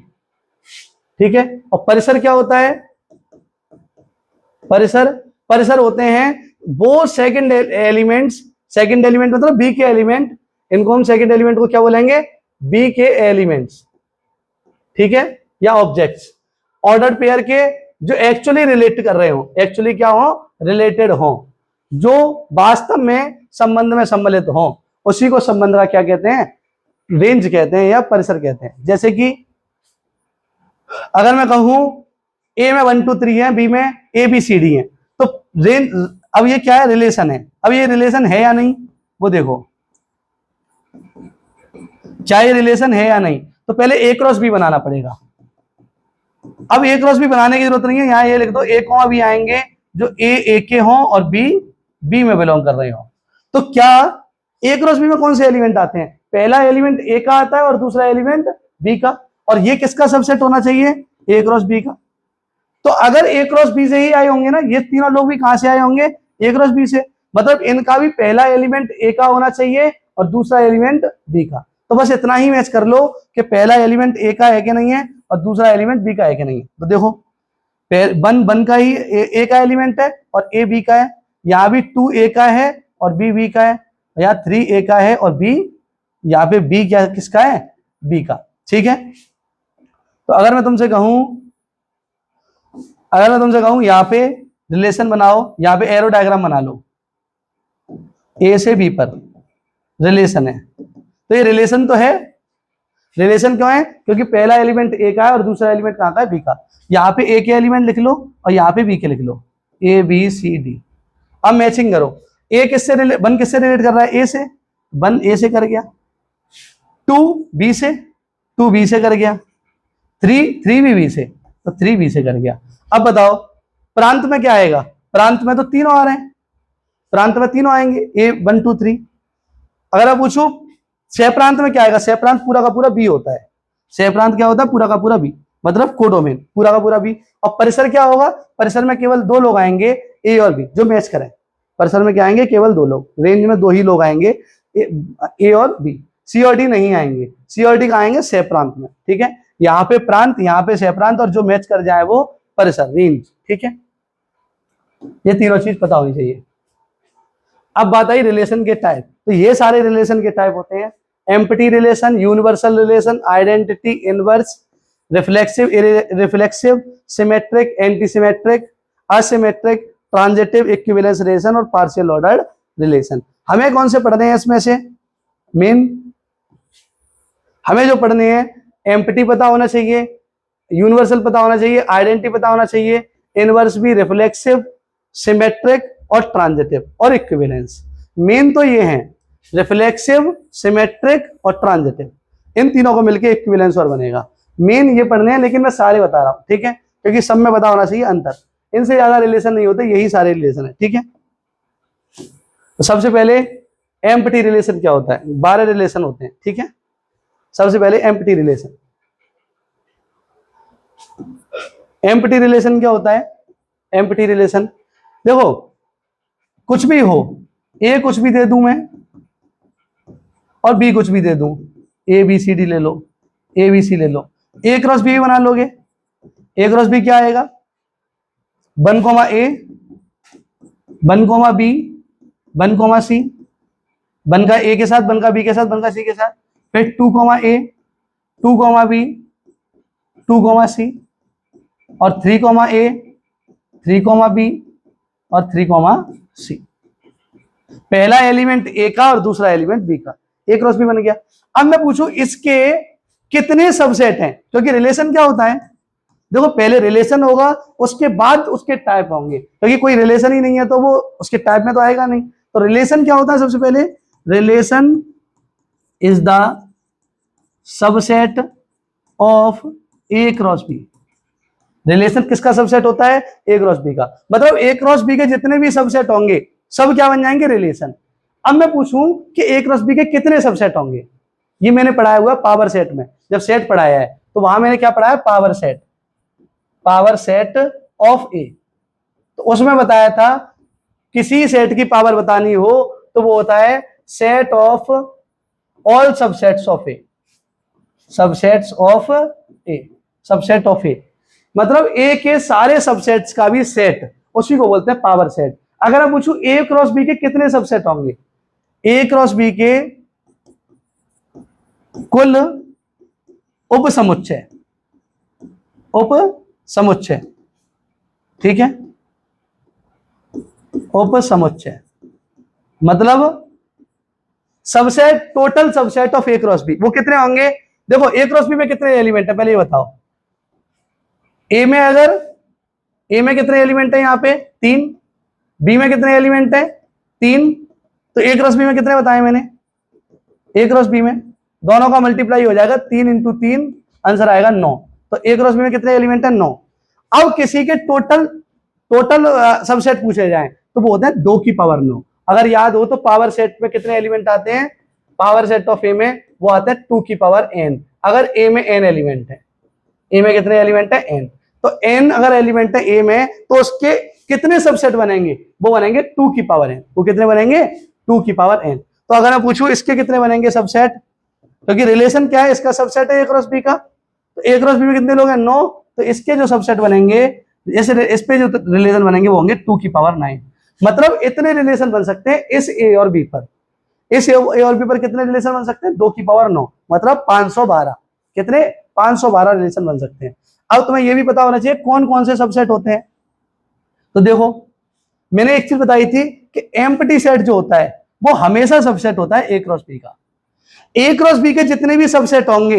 ठीक है। और परिसर क्या होता है, परिसर, परिसर होते हैं वो सेकंड एलिमेंट्स, सेकंड एलिमेंट मतलब बी के एलिमेंट इनको हम सेकंड एलिमेंट को क्या बोलेंगे, बी के एलिमेंट्स, ठीक है, या ऑब्जेक्ट्स। ऑर्डर्ड पेयर के जो एक्चुअली रिलेट कर रहे हो, एक्चुअली क्या हो, रिलेटेड हो, जो वास्तव में संबंध में सम्मिलित हो, उसी को संबंध का क्या कहते हैं, रेंज कहते हैं या परिसर कहते हैं। जैसे कि अगर मैं कहूं ए में 1 2 3 है, बी में ए बी सी डी है, तो रेंज, अब ये क्या है, रिलेशन है। अब ये रिलेशन है या नहीं, वो देखो, क्या ये रिलेशन है या नहीं, तो पहले ए क्रॉस बी बनाना पड़ेगा। अब ए क्रॉस बी बनाने की जरूरत नहीं है, यहां ये लिख दो, ए कॉमा बी आएंगे जो ए के हों और बी बी में बिलोंग कर रहे हो। तो क्या ए क्रॉस बी में कौन से एलिमेंट आते हैं, पहला एलिमेंट ए का आता है और दूसरा एलिमेंट बी का, और ये किसका सबसेट होना चाहिए, ए क्रॉस बी का। तो अगर ए क्रॉस बी से ही आए होंगे ना, ये तीनों लोग भी कहां से आए होंगे, ए क्रॉस बी से, मतलब इनका भी पहला एलिमेंट ए का होना चाहिए और दूसरा एलिमेंट बी का। तो बस इतना ही मैच कर लो कि पहला एलिमेंट ए का है कि नहीं है और दूसरा एलिमेंट बी का है कि नहीं है। तो देखो वन का ही ए का एलिमेंट है और ए बी का है, यहाँ भी 2 ए का है और बी बी का है, यहाँ 3 ए का है और बी, यहाँ पे बी क्या किसका है, बी का, ठीक है। तो अगर मैं तुमसे कहूं यहाँ पे रिलेशन बनाओ, यहाँ पे एरो डायग्राम बना लो, ए से बी पर रिलेशन है, तो ये रिलेशन तो है। रिलेशन क्यों है, क्योंकि पहला एलिमेंट ए का है और दूसरा एलिमेंट कहां का है, बी का। यहाँ पे ए के एलिमेंट लिख लो और यहाँ पे बी के लिख लो, ए बी सी डी। अब मैचिंग करो, ए किससे वन किससे रिलेट कर रहा है, ए से, वन ए से कर गया, 2 बी से, 2 बी से कर गया, 3 भी बी से, तो 3 बी से कर गया। अब बताओ प्रांत में क्या आएगा, प्रांत में तो तीनों आ रहे हैं, प्रांत में तीनों आएंगे, ए 1 2 3। अगर आप पूछो सह प्रांत में क्या आएगा, सह प्रांत पूरा का पूरा बी होता है, सह प्रांत क्या होता है, पूरा का पूरा बी, मतलब कोडोमेन पूरा का पूरा बी। और परिसर क्या होगा, परिसर में केवल 2 लोग आएंगे, ए और बी, जो मैच करें। परिसर में क्या आएंगे, केवल 2 लोग, रेंज में 2 ही लोग आएंगे, ए और बी, सी और डी नहीं आएंगे। सी और डी का आएंगे सह प्रांत में, ठीक है। यहाँ पे प्रांत, यहाँ पे सह प्रांत, और जो मैच कर जाए वो परिसर, रेंज, ठीक है। ये तीनों चीज पता होनी चाहिए। अब बात आई रिलेशन के टाइप, तो ये सारे रिलेशन के टाइप होते हैं, empty relation, universal relation, identity, inverse, reflexive, symmetric, antisymmetric, asymmetric, transitive, equivalence relation और पार्शियल ऑर्डर्ड रिलेशन। हमें कौन से पढ़ने हैं इसमें से, मेन हमें जो पढ़ने हैं, एम्प्टी पता होना चाहिए, यूनिवर्सल पता होना चाहिए, आइडेंटिटी पता होना चाहिए, इनवर्स भी, रिफ्लेक्सिव, सिमेट्रिक और ट्रांजिटिव और इक्विवेलेंस। मेन तो ये हैं, रिफ्लेक्सिव, सिमेट्रिक और ट्रांजिटिव, इन तीनों को मिलकर इक्विवेलेंस और बनेगा। मेन ये पढ़ने हैं, लेकिन मैं सारे बता रहा हूं, ठीक है, क्योंकि सब में पता होना चाहिए अंतर, इनसे ज्यादा रिलेशन नहीं होते, यही सारे रिलेशन है, ठीक है। तो सबसे पहले एम्प्टी रिलेशन क्या होता है, 12 रिलेशन होते हैं, ठीक है। सबसे पहले एम्प्टी रिलेशन, एम्प्टी रिलेशन क्या होता है, एम्प्टी रिलेशन देखो, कुछ भी हो, ए कुछ भी दे दूं मैं और बी कुछ भी दे दूं, ए बी सी डी ले लो, ए बी सी ले लो, ए क्रॉस बी बना लोगे, ए क्रॉस बी क्या आएगा, 1 कोमा ए, 1 कोमा बी, 1 कोमा सी, 1 का ए के साथ, 1 का बी के साथ, 1 का सी के साथ, फिर 2 कोमा ए, 2 कोमा बी, 2 कोमा सी, और 3 कोमा ए, 3 कोमा बी और 3 कोमा सी। पहला एलिमेंट ए का और दूसरा एलिमेंट बी का, ए क्रॉस बी बन गया। अब मैं पूछूं इसके कितने सबसेट हैं, क्योंकि रिलेशन क्या होता है, देखो पहले रिलेशन होगा, उसके बाद उसके टाइप होंगे, क्योंकि कोई रिलेशन ही नहीं है तो वो उसके टाइप में तो आएगा नहीं। तो रिलेशन क्या होता है, सबसे पहले relation is the subset of A cross B. Relation किसका सबसेट होता है, ए क्रॉस बी का, मतलब ए क्रॉस बी के जितने भी सबसेट होंगे सब क्या बन जाएंगे, रिलेशन। अब मैं पूछूं कि ए क्रॉस बी के कितने सबसेट होंगे, ये मैंने पढ़ाया हुआ पावर सेट में, जब सेट पढ़ाया है तो वहां मैंने क्या पढ़ाया, power set, power set of A. तो उसमें बताया था किसी सेट की पावर बतानी हो तो वो होता है set of all subsets of A, subsets of A, subset of A, मतलब ए के सारे सबसेट्स का भी सेट, उसी को बोलते हैं पावर सेट। अगर आप पूछूं ए क्रॉस बी के कितने सबसेट होंगे, ए क्रॉस बी के कुल उप समुच्चय, उप समुच्चय, ठीक है, उप समुच्चय मतलब subset, total subset of A cross B. वो कितने होंगे? देखो ए क्रॉस बी में कितने एलिमेंट है पहले ये बताओ। ए में अगर, ए में कितने एलिमेंट है यहाँ पे? 3। बी में कितने एलिमेंट है? 3। तो ए क्रॉस बी में कितने बताए मैंने? ए क्रॉस बी में दोनों का मल्टीप्लाई हो जाएगा, 3 इंटू 3, आंसर आएगा 9। तो ए क्रॉस बी में कितने एलिमेंट है? 9। अब किसी के टोटल सबसेट पूछे जाएं तो वो होता है 2 की पावर 9। अगर याद हो तो पावर सेट में कितने एलिमेंट आते हैं? पावर सेट ऑफ ए में वो आता है 2 की पावर n। अगर ए में n एलिमेंट है, ए में कितने एलिमेंट है? n। तो n अगर एलिमेंट है ए में तो उसके कितने सबसेट बनेंगे? वो बनेंगे 2 की पावर n। वो कितने बनेंगे? 2 की पावर n। तो अगर मैं पूछूं इसके कितने बनेंगे सबसेट, क्योंकि रिलेशन क्या है? इसका सबसेट है ए क्रॉस बी का, तो ए क्रॉस बी में कितने लोग हैं? 9। तो इसके जो सबसेट बनेंगे, जैसे इस पे जो रिलेशन बनेंगे वो होंगे 2 की पावर 9। मतलब इतने रिलेशन बन सकते हैं इस ए और बी पर। इस ए और बी पर कितने रिलेशन बन सकते हैं? 2 की पावर 9, मतलब 512। कितने? 512 रिलेशन बन सकते हैं। अब तुम्हें यह भी पता होना चाहिए कौन कौन से सबसेट होते हैं। तो देखो मैंने एक चीज बताई थी कि एम्प्टी सेट जो होता है वो हमेशा सबसेट होता है ए क्रॉस बी का। ए क्रॉस बी के जितने भी सबसेट होंगे,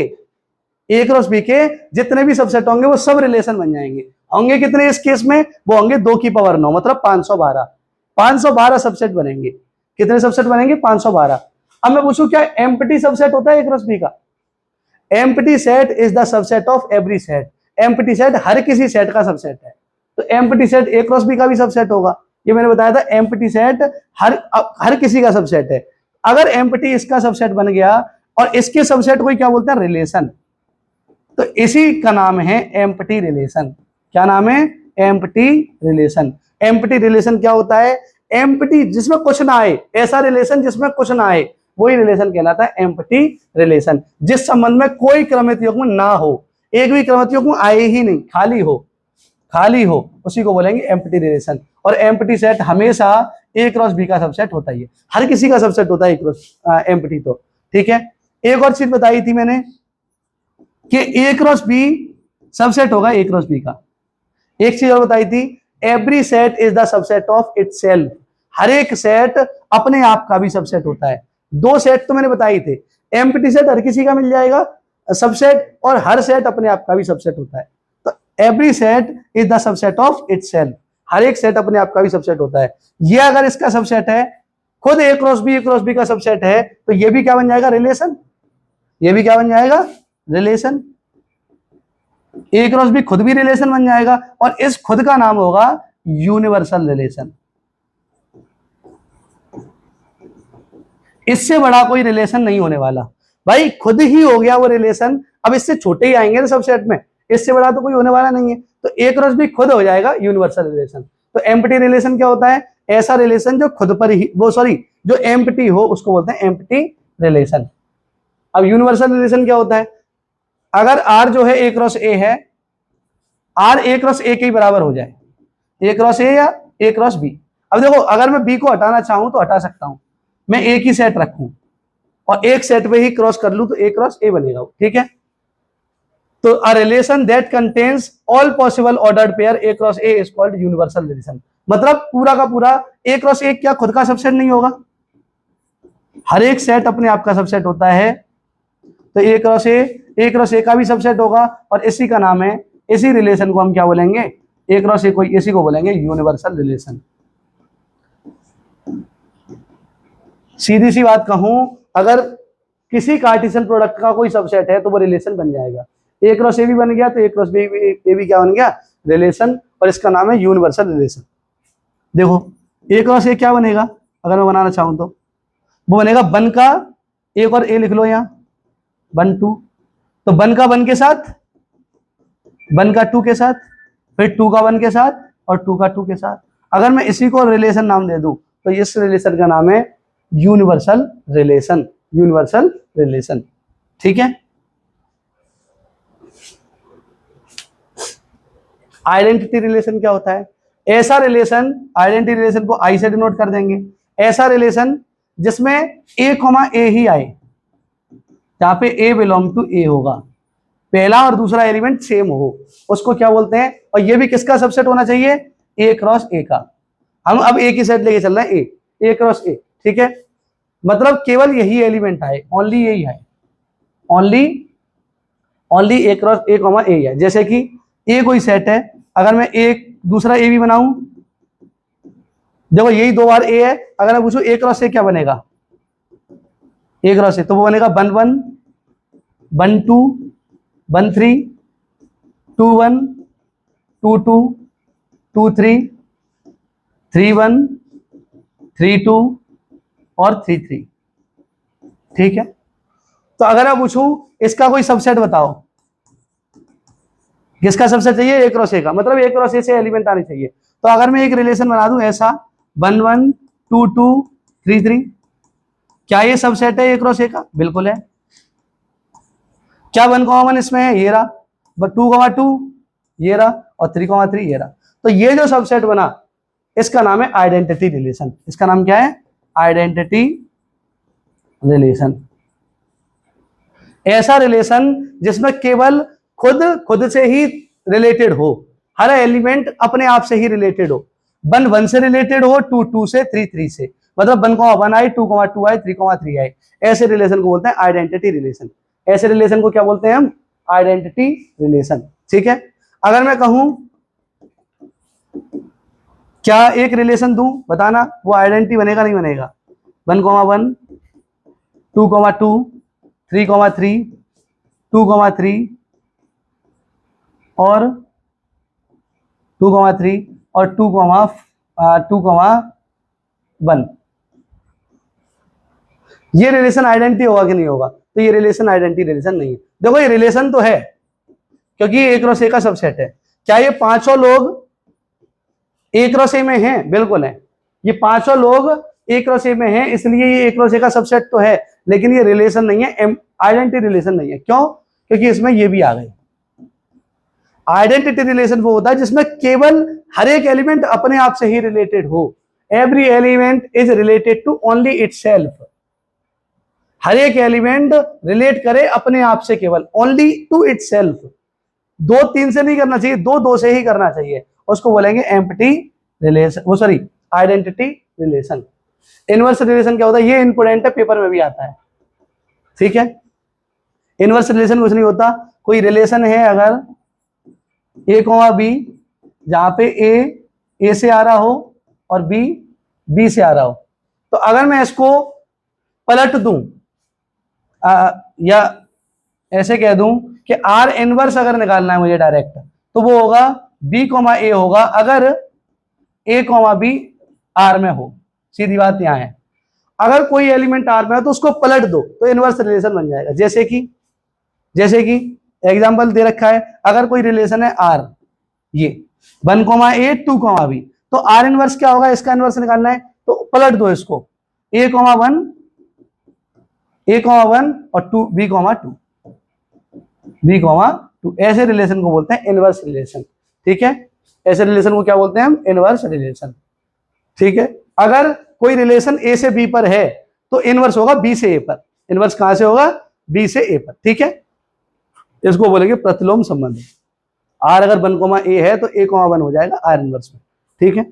ए क्रॉस बी के जितने भी सबसेट होंगे वो सब रिलेशन बन जाएंगे। होंगे कितने इस केस में? वो होंगे 2 की पावर 9, मतलब 512। 512 सबसेट बनेंगे। कितने सबसेट बनेंगे? 512। अब मैं पूछूं क्या एम्प्टी सबसेट होता है ए क्रॉस बी का? Empty set is the subset of every set. Empty set हर किसी सेट का सबसेट है। तो empty set A cross B का भी सबसेट होगा। ये मैंने बताया था, एम्प्टी सेट हर किसी का सबसेट है। अगर एम्प्टी इसका सबसेट बन गया और इसके सबसेट को क्या बोलते हैं? रिलेशन। तो इसी का नाम है एम्प्टी रिलेशन। क्या नाम है? Empty relation. एम्प्टी रिलेशन क्या होता है? एम्प्टी जिसमें कुछ ना आए, ऐसा रिलेशन जिसमें कुछ ना आए, वही रिलेशन कहलाता है एम्प्टी रिलेशन। जिस संबंध में कोई क्रमित युग्म ना हो, एक भी क्रमित युग्म आए ही नहीं, खाली हो, खाली हो, उसी को बोलेंगे एम्प्टी रिलेशन। और एम्प्टी सेट हमेशा ए क्रॉस बी का सबसेट होता ही है, हर किसी का सबसेट होता है ए क्रॉस एम्प्टी। तो ठीक है, एक और चीज बताई थी मैंने कि ए क्रॉस बी सबसेट होगा ए क्रॉस बी का। एक चीज और बताई थी, every set is the subset of itself. हर एक सेट अपने आप का भी सबसेट होता है। 2 सेट तो मैंने बताई थे, एम्प्टी सेट हर किसी का मिल जाएगा सबसेट, और हर सेट अपने आप का भी सबसेट होता है। तो every set is the subset of itself. हर एक सेट अपने आप का भी सबसेट होता है। ये अगर इसका सबसेट है, खुद ए क्रॉस बी का सबसेट है, तो ये भी क्या बन जाएगा? रिलेशन। ये भी क्या बन जाएगा? रिलेशन। ए क्रॉस बी खुद भी रिलेशन बन जाएगा, और इस खुद का नाम होगा यूनिवर्सल रिलेशन। इससे बड़ा कोई रिलेशन नहीं होने वाला भाई, खुद ही हो गया वो रिलेशन। अब इससे छोटे ही आएंगे ना सबसेट में, इससे बड़ा तो कोई होने वाला नहीं है। तो ए क्रॉस बी खुद हो जाएगा यूनिवर्सल रिलेशन। तो एम्प्टी रिलेशन क्या होता है? ऐसा रिलेशन जो खुद पर ही, वो सॉरी, जो एम्प्टी हो उसको बोलते हैं एम्प्टी रिलेशन। अब यूनिवर्सल रिलेशन क्या होता है? अगर आर जो है ए क्रॉस ए है, आर ए क्रॉस ए के ही बराबर हो जाए, ए क्रॉस ए या ए क्रॉस बी। अब देखो अगर मैं बी को हटाना चाहूं तो हटा सकता हूं, मैं एक ही सेट रखूं और एक सेट पे ही क्रॉस कर लूं तो ए क्रॉस ए बनेगा, ठीक है। तो a relation that contains all possible ordered pair A cross A is called universal relation. मतलब पूरा का पूरा ए क्रॉस ए क्या खुद का सबसेट नहीं होगा? हर एक सेट अपने आप का सबसेट होता है। तो ए क्रॉस ए का भी सबसेट होगा, और इसी का नाम है, इसी रिलेशन को हम क्या बोलेंगे? ए क्रॉस ए को, इसी को बोलेंगे यूनिवर्सल रिलेशन। सीधी सी बात कहूं, अगर किसी कार्टेशियन प्रोडक्ट का कोई सबसेट है तो वो रिलेशन बन जाएगा। ए क्रॉस ए भी बन गया तो ए क्रॉस बी भी क्या बन गया? रिलेशन, और इसका नाम है यूनिवर्सल रिलेशन। देखो ए क्रॉस ए क्या बनेगा अगर मैं बनाना चाहूं तो? वो बनेगा वन का एक और ए लिख लो यहां, 1 2। तो 1 का 1 के साथ, 1 का 2 के साथ, फिर 2 का 1 के साथ, और 2 का 2 के साथ। अगर मैं इसी को रिलेशन नाम दे दूं तो इस रिलेशन का नाम है यूनिवर्सल रिलेशन। यूनिवर्सल रिलेशन, ठीक है। आइडेंटिटी रिलेशन क्या होता है? ऐसा रिलेशन, आइडेंटिटी रिलेशन को आई से डिनोट कर देंगे, ऐसा रिलेशन जिसमें ए कॉमा ए ही आए, जहां पे ए बिलोंग टू ए होगा, पहला और दूसरा एलिमेंट सेम हो, उसको क्या बोलते हैं। और ये भी किसका सबसेट होना चाहिए, ए क्रॉस ए का। हम अब ए की सेट लेके चल रहे हैं, ए क्रॉस ए, ठीक है। मतलब केवल यही एलिमेंट आए, ओनली यही है, only only A cross A comma A है। जैसे कि ए कोई सेट है, अगर मैं एक दूसरा ए भी बनाऊं, देखो यही दो बार ए है, अगर मैं पूछूं ए क्रॉस ए क्या बनेगा, ए क्रॉस ए तो वो बनेगा 1 1 1 2 1 3 2 1 2 2 2 3 3 1 3 2 और 3 3, ठीक है। तो अगर मैं पूछूं इसका कोई सबसेट बताओ, किसका सबसेट चाहिए, ए क्रॉस ए का, मतलब ए क्रॉस ए से एलिमेंट आने चाहिए। तो अगर मैं एक रिलेशन बना दूं ऐसा 1 1 2 2 3 3, क्या ये सबसेट है ए क्रॉस ए का, बिल्कुल है। क्या 1 इसमें है, ये रहा, 2 ये रहा, और 3 ये रहा। तो ये जो सबसेट बना इसका नाम है आइडेंटिटी रिलेशन। इसका नाम क्या है, आइडेंटिटी रिलेशन। ऐसा रिलेशन जिसमें केवल खुद से ही रिलेटेड हो, हर एलिमेंट अपने आप से ही रिलेटेड हो। 1 1 से रिलेटेड हो, 2 2 से, 3 3 से, मतलब 1 1 आए, 2 2 आए, 3 3 आए। ऐसे रिलेशन को बोलते हैं आइडेंटिटी रिलेशन। ऐसे रिलेशन को क्या बोलते हैं हम, आइडेंटिटी रिलेशन, ठीक है। अगर मैं कहूं क्या एक रिलेशन दूं, बताना वो आइडेंटिटी बनेगा नहीं बनेगा। 1 1 2 2 3 3 2 3 और 2 3 और 2 1, ये रिलेशन आइडेंटिटी होगा कि नहीं होगा, तो ये रिलेशन आइडेंटिटी रिलेशन नहीं है। देखो ये रिलेशन तो है क्योंकि ये ए क्रॉस ए का सबसेट है। क्या ये पांचों लोग ए क्रॉस ए में हैं, बिल्कुल है। ये पांचों लोग ए क्रॉस ए में हैं, इसलिए ये ए क्रॉस ए का सबसेट तो है, लेकिन ये रिलेशन नहीं है, आइडेंटिटी रिलेशन नहीं है। क्यों, क्योंकि इसमें ये भी आ गए। आइडेंटिटी रिलेशन वो होता है जिसमें केवल हर एक एलिमेंट अपने आप से ही रिलेटेड हो। Every element is related to only itself. हर एक एलिमेंट रिलेट करे अपने आप से, केवल ओनली टू इटसेल्फ। 2 3 से नहीं करना चाहिए, 2 2 से ही करना चाहिए। उसको बोलेंगे एम्प्टी रिलेशन, वो sorry identity relation. Inverse relation क्या होता है, ये इंपोर्टेंट है, पेपर में भी आता है, ठीक है। इनवर्स रिलेशन कुछ नहीं होता, कोई रिलेशन है अगर ए कॉमा बी, जहां पे ए से आ रहा हो और बी से आ रहा हो, तो अगर मैं इसको पलट दूं या ऐसे कह दूं कि आर इनवर्स अगर निकालना है मुझे डायरेक्ट, तो वो होगा बी कॉमा ए होगा अगर ए कॉमा बी आर में हो। सीधी बात यहां है, अगर कोई एलिमेंट आर में है तो उसको पलट दो तो इनवर्स रिलेशन बन जाएगा। जैसे कि एग्जांपल दे रखा है, अगर कोई रिलेशन है आर, ये 1 ए 2 बी, तो आर इनवर्स क्या होगा, इसका इनवर्स निकालना है तो पलट दो इसको, ए कॉमा वन और 2 बी कॉमा टू। ऐसे रिलेशन को बोलते हैं इनवर्स रिलेशन, ठीक है। ऐसे रिलेशन को क्या बोलते हैं हम, इनवर्स रिलेशन, ठीक है। अगर कोई रिलेशन ए से बी पर है तो इनवर्स होगा बी से ए पर। इनवर्स कहां से होगा, बी से ए पर, ठीक है। इसको बोलेंगे प्रतिलोम संबंध। आर अगर 1 ए है तो ए 1 हो जाएगा आर इनवर्स में, ठीक है।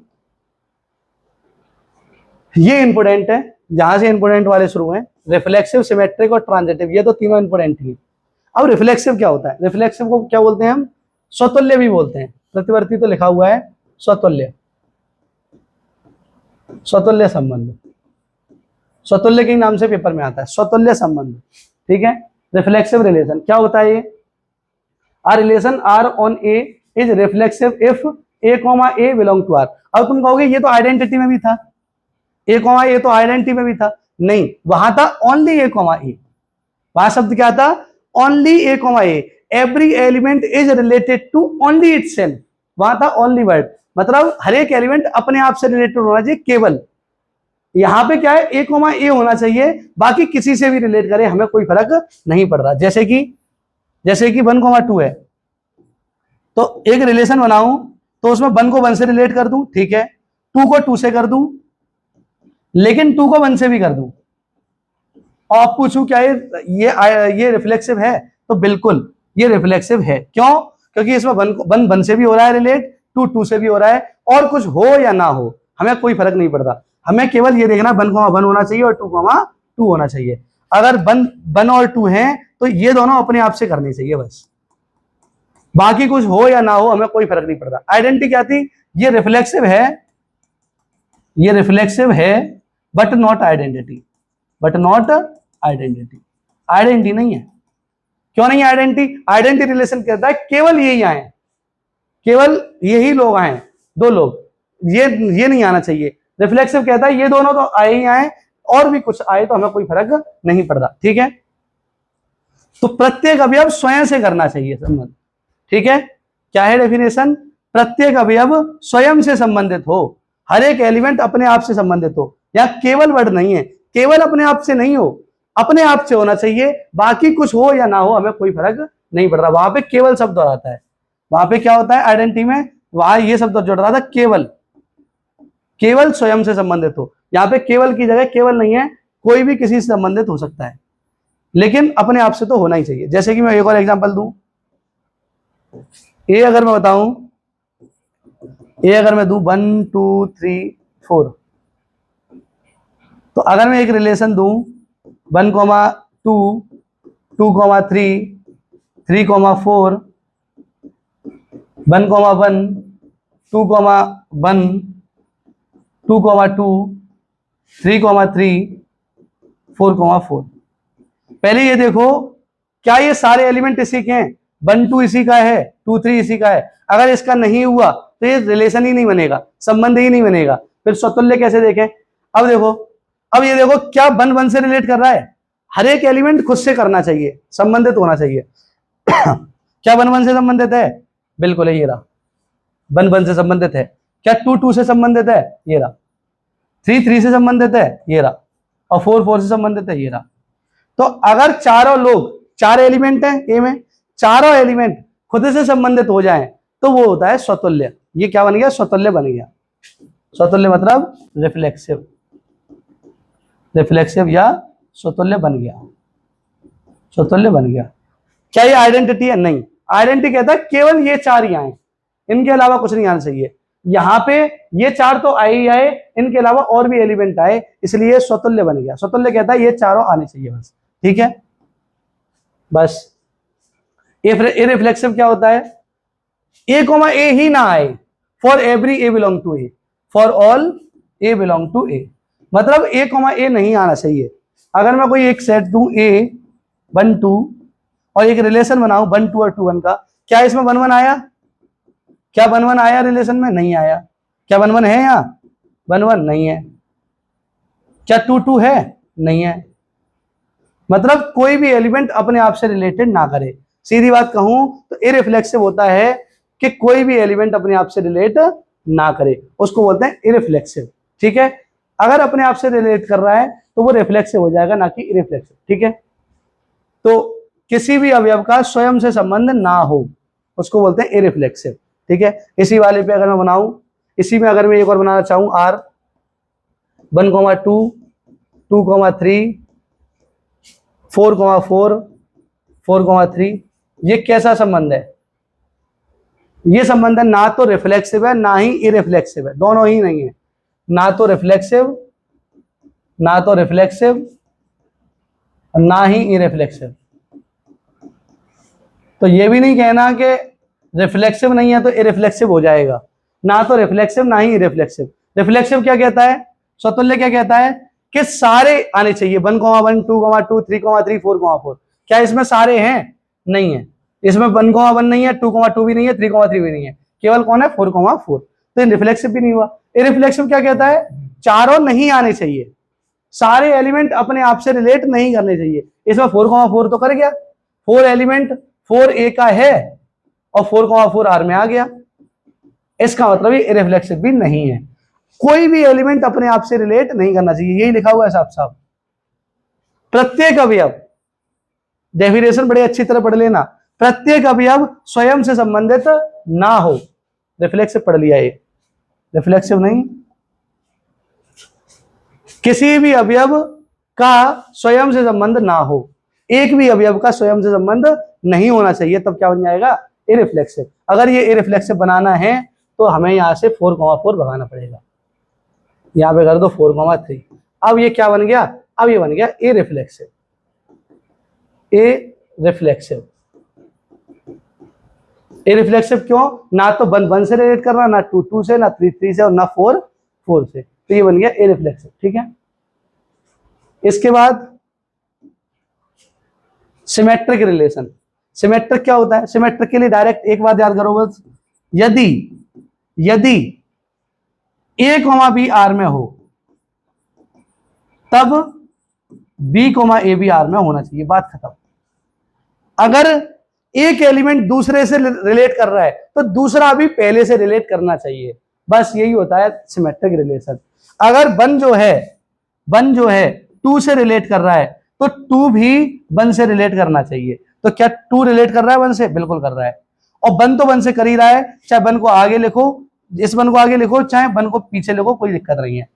ये इंपोर्टेंट है, जहां से इंपोर्टेंट वाले शुरू हैं, रिफ्लेक्सिव, सिमेट्रिक और ट्रांजिटिव, ये तो तीनों इंपोर्टेंट ही। अब रिफ्लेक्सिव क्या होता है, रिफ्लेक्सिव को क्या बोलते हैं हम, स्वतुल्य भी बोलते हैं। प्रतिवर्ती तो लिखा हुआ है, स्वतुल्य संबंध, स्वतुल्य के नाम से पेपर में आता है, स्वतुल्य संबंध, ठीक है। रिफ्लेक्सिव रिलेशन क्या होता है, ये a relation R on A is reflexive if A comma A belong to R. अब तुम कहोगे ये तो आइडेंटिटी में भी था, ए कॉमा ए तो आइडेंटिटी में भी था, नहीं, वहां था ओनली ए कॉमा ए। वहां शब्द क्या था, only A comma A, every element is related to only itself. वहां था ओनली वर्ड, मतलब हर एक एलिमेंट अपने आप से रिलेटेड होना चाहिए केवल। यहां पे क्या है, ए कॉमा ए होना चाहिए, बाकी किसी से भी रिलेट करे, हमें कोई फर्क नहीं पड़ रहा। जैसे कि 1 2 है, तो एक रिलेशन बनाऊं तो उसमें 1 को 1 से रिलेट कर दूं, ठीक है, 2 को 2 से कर दूं, लेकिन 2 को 1 से भी कर दूं, और आप पूछूं क्या ये रिफ्लेक्सिव है, तो बिल्कुल ये रिफ्लेक्सिव है। क्यों? क्योंकि इसमें वन से भी हो रहा है रिलेट, टू से भी हो रहा है, और कुछ हो या ना हो हमें कोई फर्क नहीं पड़ता। हमें केवल ये देखना 1, 1 होना चाहिए और 2, 2 होना चाहिए। अगर 1 और 2 हैं तो ये दोनों अपने आप से करने चाहिए बस, बाकी कुछ हो या ना हो हमें कोई फर्क नहीं पड़ता। आइडेंटिटी क्या थी? ये रिफ्लेक्सिव है बट नॉट आइडेंटिटी, आइडेंटिटी नहीं है। क्यों नहीं आइडेंटिटी? आइडेंटिटी रिलेशन कहता है केवल यही आए, केवल यही लोग आए, 2 लोग, ये नहीं आना चाहिए। रिफ्लेक्सिव कहता है ये दोनों तो आए ही आए, और भी कुछ आए तो हमें कोई फर्क नहीं पड़ता। ठीक है, तो प्रत्येक अवयव स्वयं से करना चाहिए संबंध। ठीक है, क्या है डेफिनेशन? प्रत्येक अवयव स्वयं से संबंधित हो, हर एक एलिमेंट अपने आप से संबंधित हो। या केवल वर्ड नहीं है, केवल अपने आप से नहीं हो, अपने आप से होना चाहिए, बाकी कुछ हो या ना हो हमें कोई फर्क नहीं पड़ रहा। वहां पे केवल शब्द हो रहा है, वहां पे क्या होता है आइडेंटिटी में, वहां ये शब्द जुड़ रहा था केवल, केवल स्वयं से संबंधित हो। यहाँ पे केवल की जगह केवल नहीं है, कोई भी किसी से संबंधित हो सकता है, लेकिन अपने आप से तो होना ही चाहिए। जैसे कि मैं एक और एग्जांपल दूं, ए अगर मैं बताऊं, ए अगर मैं दूं 1 2 3 4, तो अगर मैं एक रिलेशन दूं 1, 2 2, 3 3, 4 1, 1 2, 1 2, 2 3, 3 4, 4, पहले ये देखो क्या ये सारे एलिमेंट इसी के हैं? 1 2 इसी का है, 2 3 इसी का है। अगर इसका नहीं हुआ तो ये रिलेशन ही नहीं बनेगा, संबंध ही नहीं बनेगा, फिर स्वतुल्य कैसे देखें? अब देखो, अब ये देखो क्या 1 से रिलेट कर रहा है? हर एक एलिमेंट खुद से करना चाहिए, संबंधित होना चाहिए। क्या 1 से संबंधित है? बिल्कुल है, ये रहा 1 से संबंधित है। क्या 2 से संबंधित है? ये रहा। 3 से संबंधित है? ये रहा। और 4 से संबंधित है? ये रहा। तो अगर चारों लोग, 4 एलिमेंट हैं ए में, चारों एलिमेंट खुद से संबंधित हो जाएं तो वो होता है स्वतुल्य। ये क्या बन गया? स्वतुल्य बन गया। स्वतुल्य मतलब रिफ्लेक्सिव, या स्वतुल्य बन गया, स्वतुल्य बन गया। क्या ये आइडेंटिटी है? नहीं। आइडेंटिटी कहता है केवल ये 4 ही आए, इनके अलावा कुछ नहीं आना चाहिए। यहां पे ये 4 तो आए ही आए, इनके अलावा और भी एलिमेंट आए, इसलिए स्वतुल्य बन गया। स्वतुल्य कहता है ये चारों आने चाहिए बस। ठीक है, बस। इररिफ्लेक्सिव क्या होता है? ए ही ना आए, for every A belong to A, for all A belong to A, मतलब ए नहीं आना चाहिए। अगर मैं कोई एक सेट दूं ए 1 2 और एक रिलेशन बनाऊं 1 2 और 2 1 का, क्या इसमें 1 1 आया? क्या 1 1 आया रिलेशन में? नहीं आया। क्या 1 1 है यहाँ? 1 1 नहीं है। क्या 2 2 है? नहीं है। मतलब कोई भी एलिमेंट अपने आप से रिलेटेड ना करे। सीधी बात कहूं तो इररिफ्लेक्सिव होता है कि कोई भी एलिमेंट अपने आप से रिलेट ना करे, उसको बोलते हैं इररिफ्लेक्सिव। ठीक है, अगर अपने आप से रिलेट कर रहा है तो वो रिफ्लेक्सिव हो जाएगा, ना कि इररिफ्लेक्सिव। ठीक है, तो किसी भी अवयव का स्वयं से संबंध ना हो उसको बोलते हैं इररिफ्लेक्सिव। ठीक है, इसी वाले पे अगर मैं बनाऊं, इसी में अगर मैं एक और बनाना चाहूं R 1 2 2 3 4 4 4 3, ये कैसा संबंध है? ये संबंध है ना तो रिफ्लेक्सिव है ना ही इररिफ्लेक्सिव है, दोनों ही नहीं है। ना तो रिफ्लेक्सिव ना ही इररिफ्लेक्सिव। तो ये भी नहीं कहना कि रिफ्लेक्सिव नहीं है तो इररिफ्लेक्सिव हो जाएगा। ना तो रिफ्लेक्सिव ना ही इररिफ्लेक्सिव। रिफ्लेक्सिव क्या कहता है? स्वतुल्य क्या कहता है कि सारे आने चाहिए, 1 1 2 2 3 3 4 4। क्या इसमें सारे हैं? नहीं है। इसमें 1 1 नहीं है, 2 2 भी नहीं है, 3 3 भी नहीं है, केवल कौन है? 4 4। तो रिफ्लेक्सिव भी नहीं हुआ। इररिफ्लेक्सिव क्या कहता है? चारों नहीं आने चाहिए, सारे एलिमेंट अपने आप से रिलेट नहीं करने चाहिए। इसमें 4 4 तो कर गया, 4 एलिमेंट 4 ए का है और 4 4 आर में आ गया, इसका मतलब ये इररिफ्लेक्सिव भी नहीं है। कोई भी एलिमेंट अपने आप से रिलेट नहीं करना चाहिए, यही लिखा हुआ है साफ साफ। प्रत्येक अवयव, डेफिनेशन बड़े अच्छी तरह पढ़ लेना, प्रत्येक अवयव स्वयं से संबंधित ना हो। रिफ्लेक्सिव पढ़ लिया, ये रिफ्लेक्सिव नहीं। किसी भी अवयव का स्वयं से संबंध ना हो, एक भी अवयव का स्वयं से संबंध नहीं होना चाहिए, तब क्या बन जाएगा, इरिफ्लेक्सिव। अगर ये इरिफ्लेक्सिव बनाना है तो हमें यहां से 4,4 भगाना पड़ेगा, यहां पे कर दो 4,3। अब ये क्या बन गया, अब ये बन गया इरिफ्लेक्सिव। इरिफ्लेक्सिव, इरिफ्लेक्सिव क्यों, ना तो 1 से रिलेट कर रहा, ना 2 से, ना 3 से, और ना 4 से, तो ये बन गया इरिफ्लेक्सिव। ठीक है, इसके बाद सिमेट्रिक रिलेशन। सिमेट्रिक क्या होता है, सिमेट्रिक के लिए डायरेक्ट एक बात याद करो बस, यदि a, b R में हो तब b, a भी R में होना चाहिए, बात खत्म। अगर एक एलिमेंट दूसरे से रिलेट कर रहा है तो दूसरा भी पहले से रिलेट करना चाहिए, बस यही होता है सिमेट्रिक रिलेशन। अगर 1 जो है 2 से रिलेट कर रहा है तो 2 भी 1 से रिलेट करना चाहिए। तो क्या 2 रिलेट कर रहा है 1 से, बिल्कुल कर रहा है, और 1 तो 1 से कर ही रहा है, चाहे 1 को आगे लिखो, इस 1 को आगे लिखो, चाहे 1 को पीछे लिखो, कोई दिक्कत नहीं है।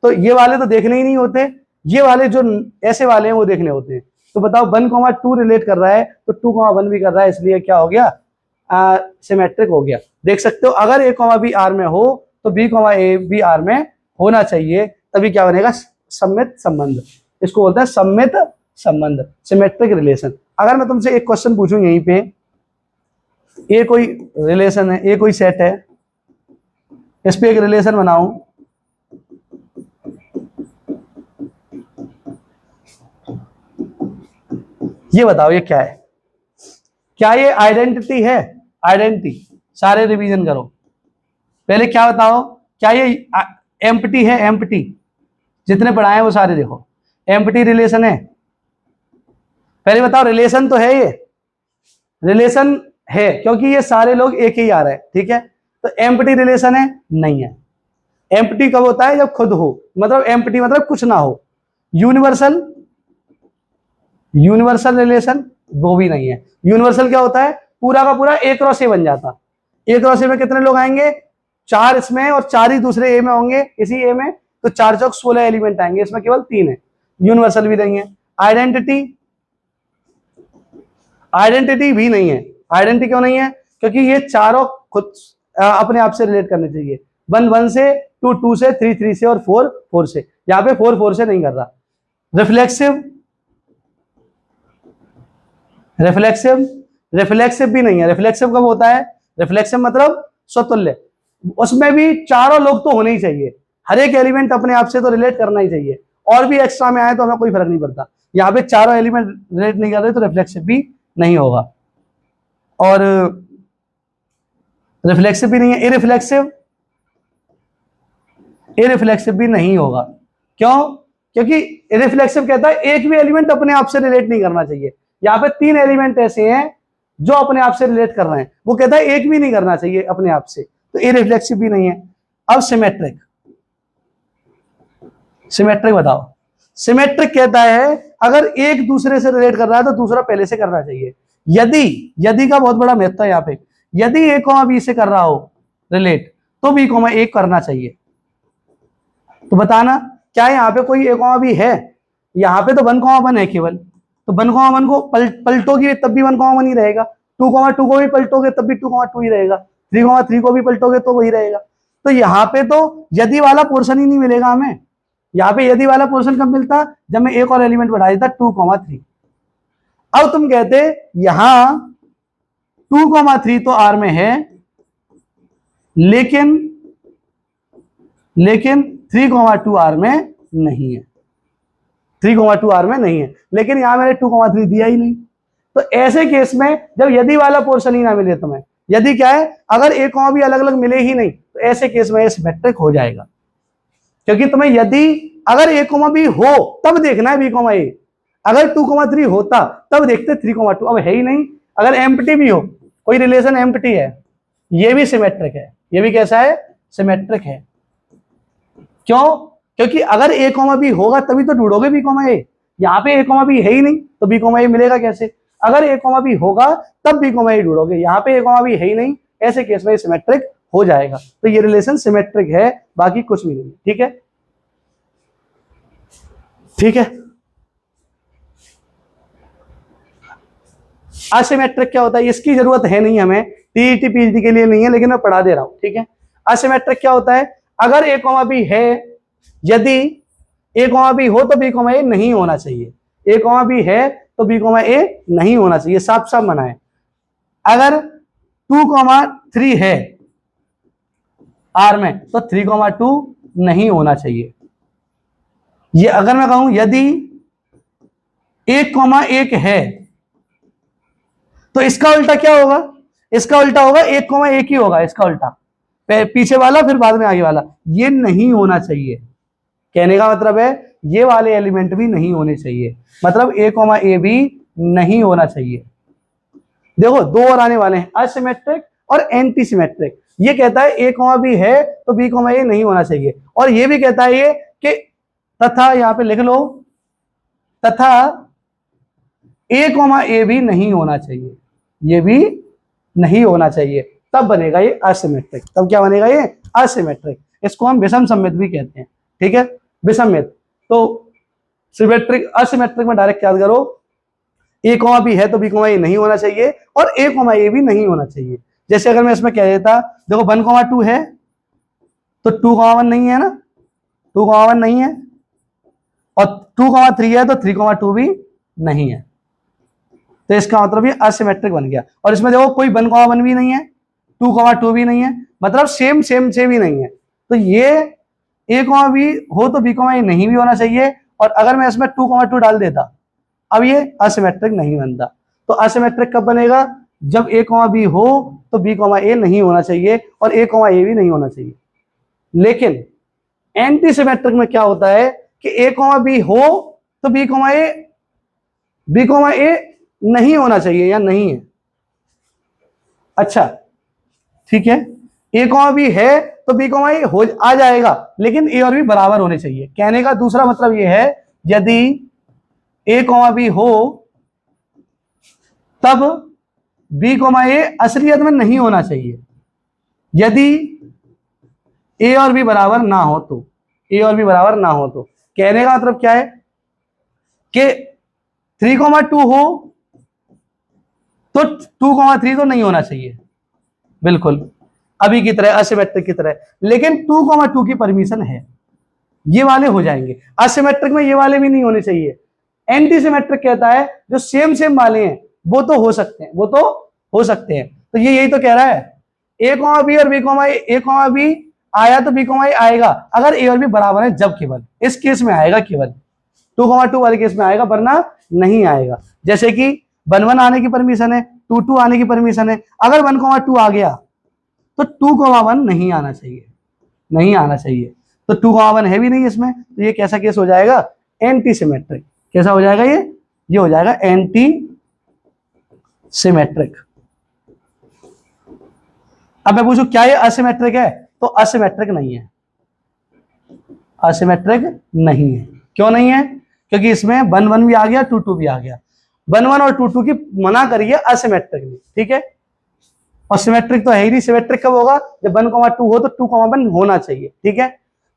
तो ये वाले तो देखने ही नहीं होते, ये वाले जो ऐसे वाले हैं वो देखने होते हैं। तो बताओ 1,2 रिलेट कर रहा है तो 2,1 भी कर रहा है, इसलिए क्या हो गया, सिमेट्रिक हो गया। देख सकते हो, अगर a, b R में हो तो b, a भी R में होना चाहिए, तभी क्या बनेगा, सम्मित संबंध। इसको बोलते हैं सम्मित संबंध, सिमेट्रिक रिलेशन। अगर मैं तुमसे एक क्वेश्चन पूछूं यहीं पे, ये कोई रिलेशन है, ये कोई सेट है, इस पे एक रिलेशन बनाऊं, ये बताओ ये क्या है, क्या ये आइडेंटिटी है, आइडेंटिटी, सारे रिवीजन करो। पहले क्या बताओ, क्या ये एम्प्टी है, एम्प्टी, जितने पढ़ाए वो सारे देखो, एम्प्टी रिलेशन है। पहले बताओ रिलेशन तो है, ये रिलेशन है क्योंकि ये सारे लोग एक ही आ रहे हैं, ठीक है। तो एम्प्टी रिलेशन है, नहीं है। एम्प्टी कब होता है, जब खुद हो, मतलब एम्प्टी मतलब कुछ ना हो। यूनिवर्सल, यूनिवर्सल रिलेशन वो भी नहीं है। यूनिवर्सल क्या होता है, पूरा का पूरा A क्रॉस A बन जाता। A क्रॉस A में कितने लोग आएंगे, 4 इसमें और 4 ही दूसरे A में होंगे, इसी A में, तो 4 चौक 16 एलिमेंट आएंगे, इसमें केवल 3 है। यूनिवर्सल भी नहीं है। आइडेंटिटी, आइडेंटिटी भी नहीं है। आइडेंटिटी क्यों नहीं है, क्योंकि ये चारों खुद अपने आप से रिलेट करने चाहिए। 1 से, 2 से, 3 से, और 4 से। यहाँ पे 4 से नहीं कर रहा। रिफ्लेक्सिव, रिफ्लेक्सिव, रिफ्लेक्सिव भी नहीं है। रिफ्लेक्सिव कब होता है, रिफ्लेक्सिव मतलब स्वतुल्य, उसमें भी चारों लोग तो होने ही चाहिए, हर एक एलिमेंट अपने आप से तो रिलेट करना ही चाहिए, और भी एक्स्ट्रा में आए तो हमें कोई फर्क नहीं पड़ता। यहाँ पे चारों एलिमेंट रिलेट नहीं कर रहे तो रिफ्लेक्सिव भी नहीं होगा। और रिफ्लेक्सिव भी नहीं है। इरिफ्लेक्सिव, इरिफ्लेक्सिव भी नहीं होगा। क्यों, क्योंकि इरिफ्लेक्सिव कहता है एक भी एलिमेंट अपने आप से रिलेट नहीं करना चाहिए। यहाँ पे 3 एलिमेंट ऐसे हैं जो अपने आप से रिलेट कर रहे हैं, वो कहता है एक भी नहीं करना चाहिए अपने आप से, तो इरिफ्लेक्सिव भी नहीं है। अब सिमेट्रिक, सिमेट्रिक बताओ। सिमेट्रिक कहता है अगर एक दूसरे से रिलेट कर रहा है तो दूसरा पहले से करना चाहिए। यदि का बहुत बड़ा महत्व है यहाँ पे, यदि A, B से कर रहा हो रिलेट तो B, A करना चाहिए। तो बताना क्या यहाँ पे कोई A, B है, यहाँ पे तो 1, 1 है केवल, तो 1, 1 को पलटोगे तब भी 1, 1 ही रहेगा। 2, 2 को भी पलटोगे तब भी 2, 2 ही रहेगा। 3, 3 को भी पलटोगे तो वही रहेगा। तो यहाँ पे तो यदि वाला पोर्शन ही नहीं मिलेगा हमें। यहाँ पे यदि वाला पोर्शन कब मिलता, जब मैं एक और एलिमेंट बढ़ा देता 2, 3। अब तुम कहते यहां 2, 3 तो R में है, लेकिन 3, 2 R में नहीं है। 3, 2 R में नहीं है, लेकिन यहां मैंने 2, 3 दिया ही नहीं। तो ऐसे केस में जब यदि वाला पोर्शन ही ना मिले तुम्हें, यदि क्या है, अगर A, B अलग अलग मिले ही नहीं, तो ऐसे केस में सिमेट्रिक हो जाएगा। क्योंकि तुम्हें यदि अगर A, B हो तब देखना है B, A। अगर 2, 3 होता तब देखते 3, 2। अब है ही नहीं। अगर एम्प्टी भी हो, कोई रिलेशन एम्प्टी है, ये भी सिमेट्रिक है। ये भी कैसा है, सिमेट्रिक है। क्यों, क्योंकि अगर A, B होगा तभी तो ढूंढोगे B, A। यहाँ पे A, B है ही नहीं तो B, A मिलेगा कैसे। अगर A, B होगा तब B, A ढूंढोगे, यहाँ पे A, B है ही नहीं, ऐसे केस में सिमेट्रिक हो जाएगा। तो ये रिलेशन सिमेट्रिक है, बाकी कुछ भी नहीं। ठीक है, ठीक है। असिमेट्रिक क्या होता है, इसकी जरूरत है नहीं हमें, टीईटी पीएचडी के लिए नहीं है, लेकिन मैं पढ़ा दे रहा हूं, ठीक है। असिमेट्रिक क्या होता है, अगर ए कॉमा बी है, यदि ए कॉमा बी हो तो बी कॉमा ए नहीं होना चाहिए, ए कॉमा बी है तो बी कॉमा ए नहीं होना चाहिए, साफ साफ मना है। अगर 2,3 है आर में तो 3,2 नहीं होना चाहिए। ये अगर मैं कहूं यदि 1,1 है तो इसका उल्टा क्या होगा, इसका उल्टा होगा 1,1 ही होगा, इसका उल्टा पीछे वाला फिर बाद में आगे वाला, ये नहीं होना चाहिए। कहने का मतलब है ये वाले एलिमेंट भी नहीं होने चाहिए, मतलब a, भी नहीं होना चाहिए। देखो दो और आने वाले हैं, असिमेट्रिक और एंटी सिमेट्रिक। ये कहता है a, b है तो b, a नहीं होना चाहिए, और ये भी कहता है ये कि तथा, यहां पे लिख लो, तथा a, भी नहीं होना चाहिए, ये भी नहीं होना चाहिए, तब बनेगा ये असिमेट्रिक। तब क्या बनेगा ये असिमेट्रिक। इसको हम विषम सममित भी कहते हैं, ठीक है, विषमित। तो सिमेट्रिक असिमेट्रिक में डायरेक्ट याद करो, a, b है तो b, a नहीं होना चाहिए, और a, a भी नहीं होना चाहिए। जैसे अगर मैं इसमें कह देता, देखो 1,2 है तो 2,1 नहीं है ना, 2,1 नहीं है, और 2,3 है तो 3,2 भी नहीं है, तो इसका मतलब ये असिमेट्रिक बन गया। और इसमें देखो कोई 1,1 भी नहीं है, 2,2 भी नहीं है, मतलब सेम सेम से भी नहीं है, तो ये a, b हो तो b, a नहीं भी होना चाहिए, और अगर मैं इसमें 2,2 डाल देता, अब ये असिमेट्रिक नहीं बनता। तो असिमेट्रिक कब बनेगा, जब a, b हो तो b, a नहीं होना चाहिए, और a, a भी नहीं होना चाहिए। लेकिन एंटी सिमेट्रिक में क्या होता है कि a, b हो तो b, a नहीं होना चाहिए या नहीं है। अच्छा ठीक है, a, b है तो b, a हो आ जाएगा, लेकिन a और b बराबर होने चाहिए। कहने का दूसरा मतलब यह है, यदि a, b हो तब b, a असलियत में नहीं होना चाहिए, यदि a और b बराबर ना हो तो, a और b बराबर ना हो तो। कहने का मतलब क्या है कि 3,2 हो तो 2,3 तो नहीं होना चाहिए, बिल्कुल अभी की तरह, असिमेट्रिक की तरह, लेकिन 2,2 की परमिशन है, ये वाले हो जाएंगे। असिमेट्रिक में ये वाले भी नहीं होने चाहिए। एंटी सिमेट्रिक कहता है जो सेम सेम वाले हैं वो तो हो सकते हैं, वो तो हो सकते हैं। तो ये यही तो कह रहा है, a, b और b, a, b आया तो b, a आएगा अगर a और b बराबर है, जब केवल इस केस में आएगा, केवल 2,2 वाले केस में आएगा, वरना नहीं आएगा। जैसे कि 1,1 आने की परमिशन है, 2,2 आने की परमिशन है, अगर 1,2 आ गया तो 2,1 नहीं आना चाहिए, नहीं आना चाहिए। तो 2,1 है भी नहीं इसमें, तो ये कैसा केस हो जाएगा, एंटी सिमेट्रिक। कैसा हो जाएगा ये हो जाएगा एंटी सिमेट्रिक। अब मैं पूछूं क्या ये असिमेट्रिक है, तो असिमेट्रिक नहीं है, असिमेट्रिक नहीं है। क्यों नहीं है, क्योंकि इसमें 1,1 भी आ गया, 2,2 भी आ गया। 1,1 और 2,2 की मना करिए असिमेट्रिक में, ठीक है, और सिमेट्रिक तो है ही नहीं। सिमेट्रिक कब होगा, जब 1,2 हो तो 2,1 होना चाहिए, ठीक है।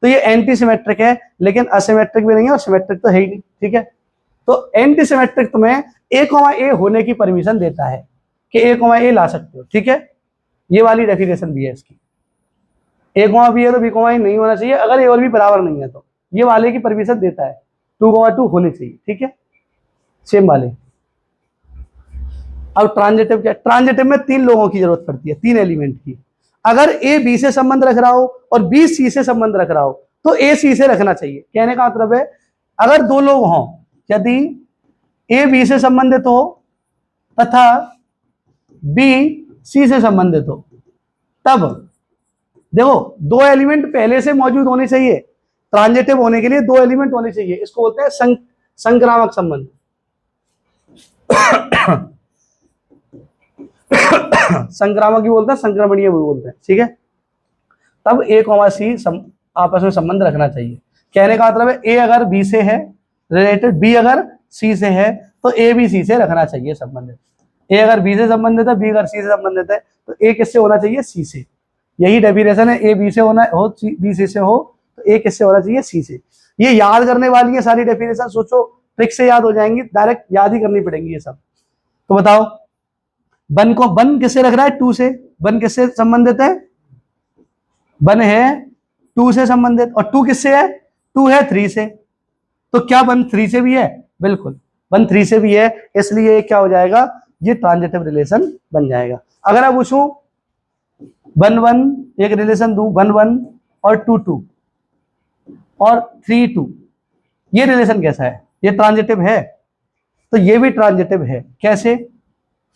तो ये एंटी सिमेट्रिक है, लेकिन असिमेट्रिक भी नहीं है, और सिमेट्रिक तो है ही नहीं, ठीक है। तो एंटी सिमेट्रिक तुम्हें a, a होने की परमिशन देता है कि a, a ला सकते हो, ठीक है। ये वाली डेफिनेशन भी है इसकी, a, b है तो b, a नहीं होना चाहिए, अगर a और b बराबर नहीं है तो ये वाले की परमिशन देता है, 2,2 होने चाहिए, ठीक है, सेम वाले। अब ट्रांजिटिव क्या, ट्रांजिटिव में 3 लोगों की जरूरत पड़ती है, 3 एलिमेंट की। अगर a b से संबंध रख रहा हो और b c से संबंध रख रहा हो तो a c से रखना चाहिए। कहने का मतलब है, अगर 2 लोग हों, यदि a b से संबंधित हो तथा b c से संबंधित हो, तब देखो 2 एलिमेंट पहले से मौजूद होने चाहिए। ट्रांजिटिव होने के लिए 2 एलिमेंट होने चाहिए, इसको बोलते हैं संक्रामक संबंध। संक्रामक भी बोलते हैं, संक्रमणीय भी बोलते हैं, ठीक है। तब a, c आपस में संबंध रखना चाहिए। कहने का मतलब है, a अगर b से है रिलेटेड, b अगर c से है, तो a भी c से रखना चाहिए संबंधित। a अगर b से संबंधित है, b अगर c से संबंधित है, तो a किससे होना चाहिए, c से। यही डेफिनेशन है, a b से होना हो, b c से हो, तो a किससे होना चाहिए, c से। ये याद करने वाली है सारी डेफिनेशन, सोचो ट्रिक से याद हो जाएंगी, डायरेक्ट याद ही करनी पड़ेंगी ये सब। तो बताओ वन किससे रख रहा है? टू से। वन किससे संबंधित है? वन है टू से संबंधित, और टू किससे है? टू है थ्री से। तो क्या वन थ्री से भी है? बिल्कुल, वन थ्री से भी है, इसलिए क्या हो जाएगा? ये ट्रांजिटिव रिलेशन बन जाएगा। अगर आप पूछूं वन वन, एक रिलेशन दू वन वन और टू टू और थ्री टू, ये रिलेशन कैसा है? ये ट्रांजिटिव है। तो ये भी ट्रांजिटिव है। कैसे?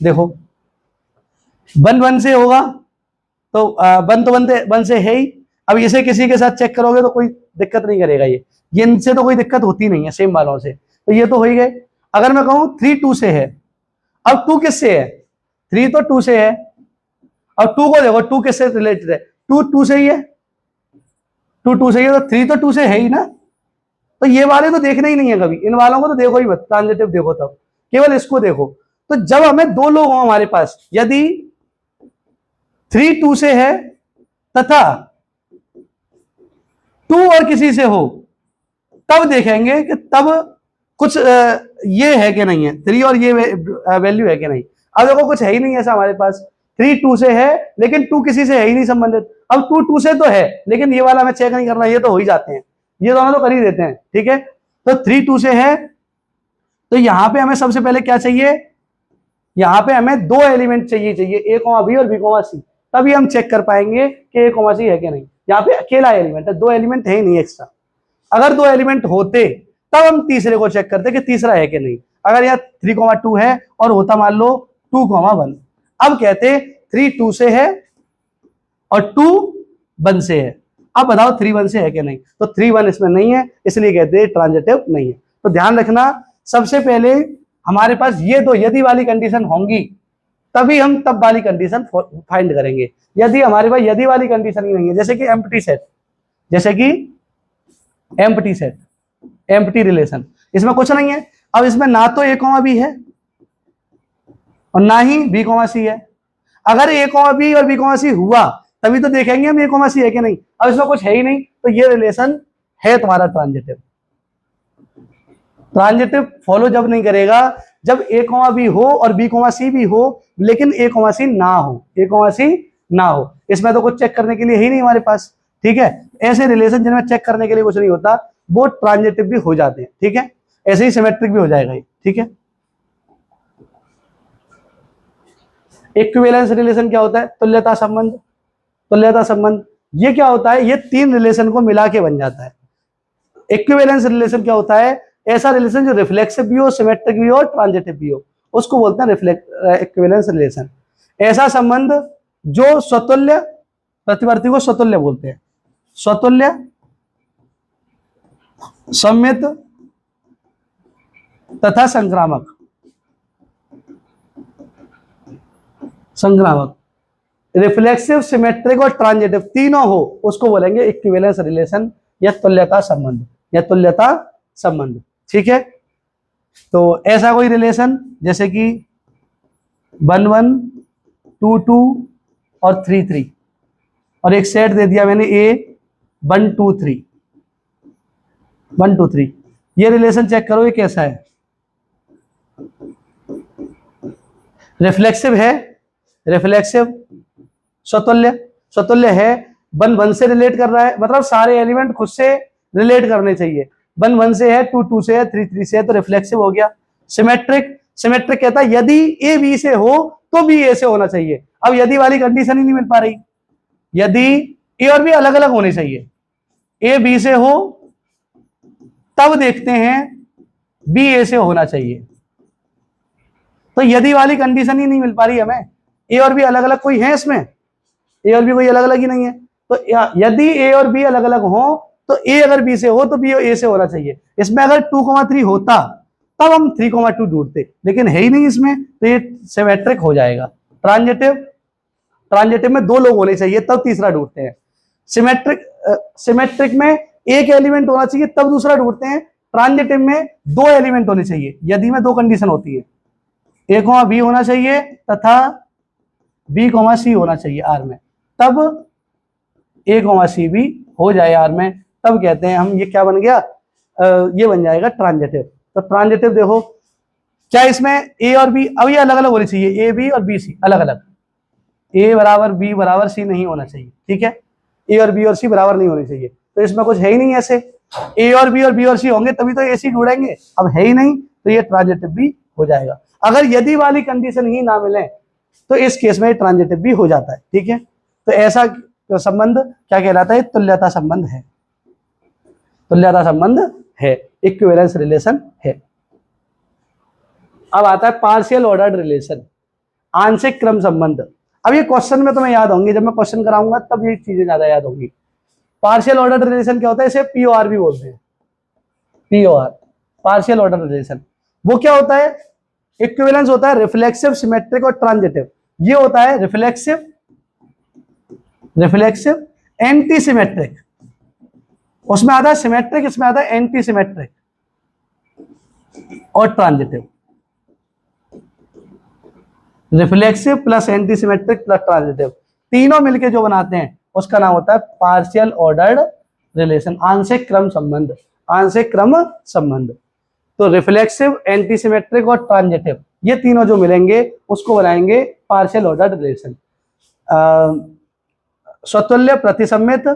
देखो, वन वन से होगा तो वन तो वन से है ही। अब इसे किसी के साथ चेक करोगे तो कोई दिक्कत नहीं करेगा, ये इनसे तो कोई दिक्कत होती नहीं है, सेम वालों से, तो ये तो हो ही गए। अगर मैं कहूं थ्री टू से है, अब टू किससे है? थ्री तो टू से है। अब टू को देखो, टू किससे रिलेटेड है? टू टू से ही है, टू टू से ही है, तो थ्री तो टू से है ही ना। तो ये वाले तो देखने ही नहीं है कभी, इन वालों को तो देखो ही मत, ट्रांजिटिव देखो तब, केवल इसको देखो। तो जब हमें दो लोग हो हमारे पास, यदि थ्री टू से है तथा टू और किसी से हो, तब देखेंगे कि तब कुछ ये है कि नहीं है, थ्री और ये वैल्यू है कि नहीं। अब देखो कुछ है ही नहीं ऐसा हमारे पास, थ्री टू से है लेकिन टू किसी से है ही नहीं संबंधित। अब टू टू से तो है, लेकिन ये वाला हमें चेक नहीं करना, ये तो हो ही जाते हैं, ये दोनों तो कर ही देते हैं, ठीक है। तो थ्री टू से है, तो यहां पे हमें सबसे पहले क्या चाहिए? यहां पे हमें दो एलिमेंट चाहिए, ए कॉमा बी और बी कॉमा सी, तभी हम चेक कर पाएंगे कि ए कॉमा सी है कि नहीं। यहाँ पे अकेला एलिमेंट है, दो एलिमेंट है ही नहीं एक्स्ट्रा। अगर दो एलिमेंट होते तब हम तीसरे को चेक करते कि तीसरा है कि नहीं। अगर यहाँ थ्री कॉमा टू है और होता मान लो टू कॉमा वन, अब कहते थ्री टू से है और टू वन से है, अब बताओ थ्री वन से है कि नहीं। तो थ्री वन इसमें नहीं है, इसलिए कहते हैं ट्रांजिटिव नहीं है। तो ध्यान रखना, सबसे पहले हमारे पास ये दो यदि वाली कंडीशन होंगी, तभी हम तब वाली कंडीशन फाइंड करेंगे। यदि हमारे पास यदि वाली कंडीशन ही नहीं है, जैसे कि एम्प्टी सेट, जैसे कि एम्प्टी सेट, एम्प्टी रिलेशन, इसमें कुछ नहीं है। अब इसमें ना तो ए कॉमा बी है और ना ही बी कॉमा सी है। अगर ए कॉमा बी और बी कॉमा सी हुआ तभी तो देखेंगे हम ए कॉमा सी है कि नहीं। अब इसमें कुछ है ही नहीं, तो ये रिलेशन है तुम्हारा ट्रांजिटिव। ट्रांजिटिव फॉलो जब नहीं करेगा जब ए कॉमा बी हो और बी कॉमा सी भी हो, लेकिन ए कॉमा सी ना हो, ए कॉमा सी ना हो। इसमें तो कुछ चेक करने के लिए ही नहीं हमारे पास, ठीक है। ऐसे रिलेशन जिनमें चेक करने के लिए कुछ नहीं होता, वो ट्रांजिटिव भी हो जाते हैं, ठीक है। ऐसे ही सिमेट्रिक भी हो जाएगा ये, ठीक है। इक्विवेलेंस रिलेशन क्या होता है? तुल्यता संबंध। तुल्यता संबंध ये क्या होता है? ये तीन रिलेशन को मिला के बन जाता है। इक्विवेलेंस रिलेशन क्या होता है? ऐसा रिलेशन जो रिफ्लेक्सिव भी हो, सिमेट्रिक भी हो और ट्रांजिटिव भी हो, उसको बोलते हैं इक्विवेलेंस रिलेशन। ऐसा संबंध जो स्वतुल्य, प्रतिवर्ती को स्वतुल्य बोलते हैं, स्वतुल्य, सम्मित तथा संक्रामक, संक्रामक, रिफ्लेक्सिव, सिमेट्रिक और ट्रांजिटिव तीनों हो, उसको बोलेंगे इक्विवेलेंस रिलेशन या तुल्यता संबंध, या तुल्यता संबंध, ठीक है। तो ऐसा कोई रिलेशन जैसे कि वन वन, टू टू और थ्री थ्री, और एक सेट दे दिया मैंने A one two three, one two three, ये रिलेशन चेक करो ये कैसा है? रिफ्लेक्सिव है, रिफ्लेक्सिव, स्वतुल्य, स्वतुल्य है, वन वन से रिलेट कर रहा है, मतलब सारे एलिमेंट खुद से रिलेट करने चाहिए। वन वन से है, टू टू से है, थ्री थ्री से है, तो रिफ्लेक्सिव हो गया। सिमेट्रिक, सिमेट्रिक कहता है यदि ए बी से हो तो बी ए से होना चाहिए। अब यदि वाली कंडीशन ही नहीं मिल पा रही, यदि ए और बी अलग अलग होने चाहिए, ए बी से हो तब देखते हैं बी ए से होना चाहिए। तो यदि वाली कंडीशन ही नहीं मिल पा रही हमें, ए और बी अलग अलग कोई है इसमें, ए और बी कोई अलग अलग ही नहीं है। तो यदि ए और बी अलग अलग हो तो ए अगर बी से हो तो बी ए से होना चाहिए। इसमें अगर 2,3 होता तब हम 3,2 ढूंढते, लेकिन है ही नहीं इसमें, तो ये सिमेट्रिक हो जाएगा। ट्रांजिटिव, ट्रांजिटिव में दो लोग होने चाहिए तब तीसरा ढूंढते हैं। सिमेट्रिक, सिमेट्रिक में एक एलिमेंट होना चाहिए तब दूसरा ढूंढते हैं। ट्रांजिटिव में दो एलिमेंट होने चाहिए, यदि में दो कंडीशन होती है, ए कॉमा बी होना चाहिए तथा बी कॉमा सी होना चाहिए आर में, तब ए कॉमा सी भी हो जाए आर में, तब कहते हैं हम ये क्या बन गया, ये बन जाएगा ट्रांजिटिव। तो ट्रांजिटिव देखो, क्या इसमें ए और बी, अब ये अलग अलग होनी चाहिए, ए बी और बी सी अलग अलग, ए बराबर बी बराबर सी नहीं होना चाहिए, ठीक है, ए और बी और सी बराबर नहीं होने चाहिए, तो इसमें कुछ है ही नहीं ऐसे, ए और बी और बी और सी होंगे तभी तो ए सी ढूंढेंगे, अब है ही नहीं तो ये ट्रांजिटिव भी हो जाएगा। अगर यदि वाली कंडीशन ही ना मिले तो इस केस में ट्रांजिटिव भी हो जाता है, ठीक है। तो ऐसा संबंध क्या कहलाता है, तुल्यता संबंध है, तुल्यता संबंध है, इक्विवेलेंस रिलेशन है। अब आता है पार्शियल ऑर्डर्ड रिलेशन, आंशिक क्रम संबंध। अब ये क्वेश्चन में तुम्हें याद होंगे, जब मैं क्वेश्चन कराऊंगा तब ये चीजें ज्यादा याद होंगी। पार्शियल ऑर्डर रिलेशन क्या होता है, इसे पीओआर भी बोलते हैं, पीओआर पार्शियल ऑर्डर रिलेशन। वो क्या होता है, इक्विवेलेंस होता है रिफ्लेक्सिव, सिमेट्रिक और ट्रांजिटिव। ये होता है रिफ्लेक्सिव, रिफ्लेक्सिव, एंटी सिमेट्रिक, उसमें आता है सिमेट्रिक, इसमें आता है एंटी सिमेट्रिक और transitive. Reflexive plus anti symmetric plus transitive, तीनों मिलके जो बनाते हैं उसका नाम होता है पार्शियल ऑर्डर्ड रिलेशन, आंशिक क्रम संबंध, आंशिक क्रम संबंध। तो रिफ्लेक्सिव, एंटी सिमेट्रिक और ट्रांजिटिव ये तीनों जो मिलेंगे उसको बनाएंगे पार्शियल ऑर्डर्ड रिलेशन। स्वतुल्य, प्रतिसम्मित,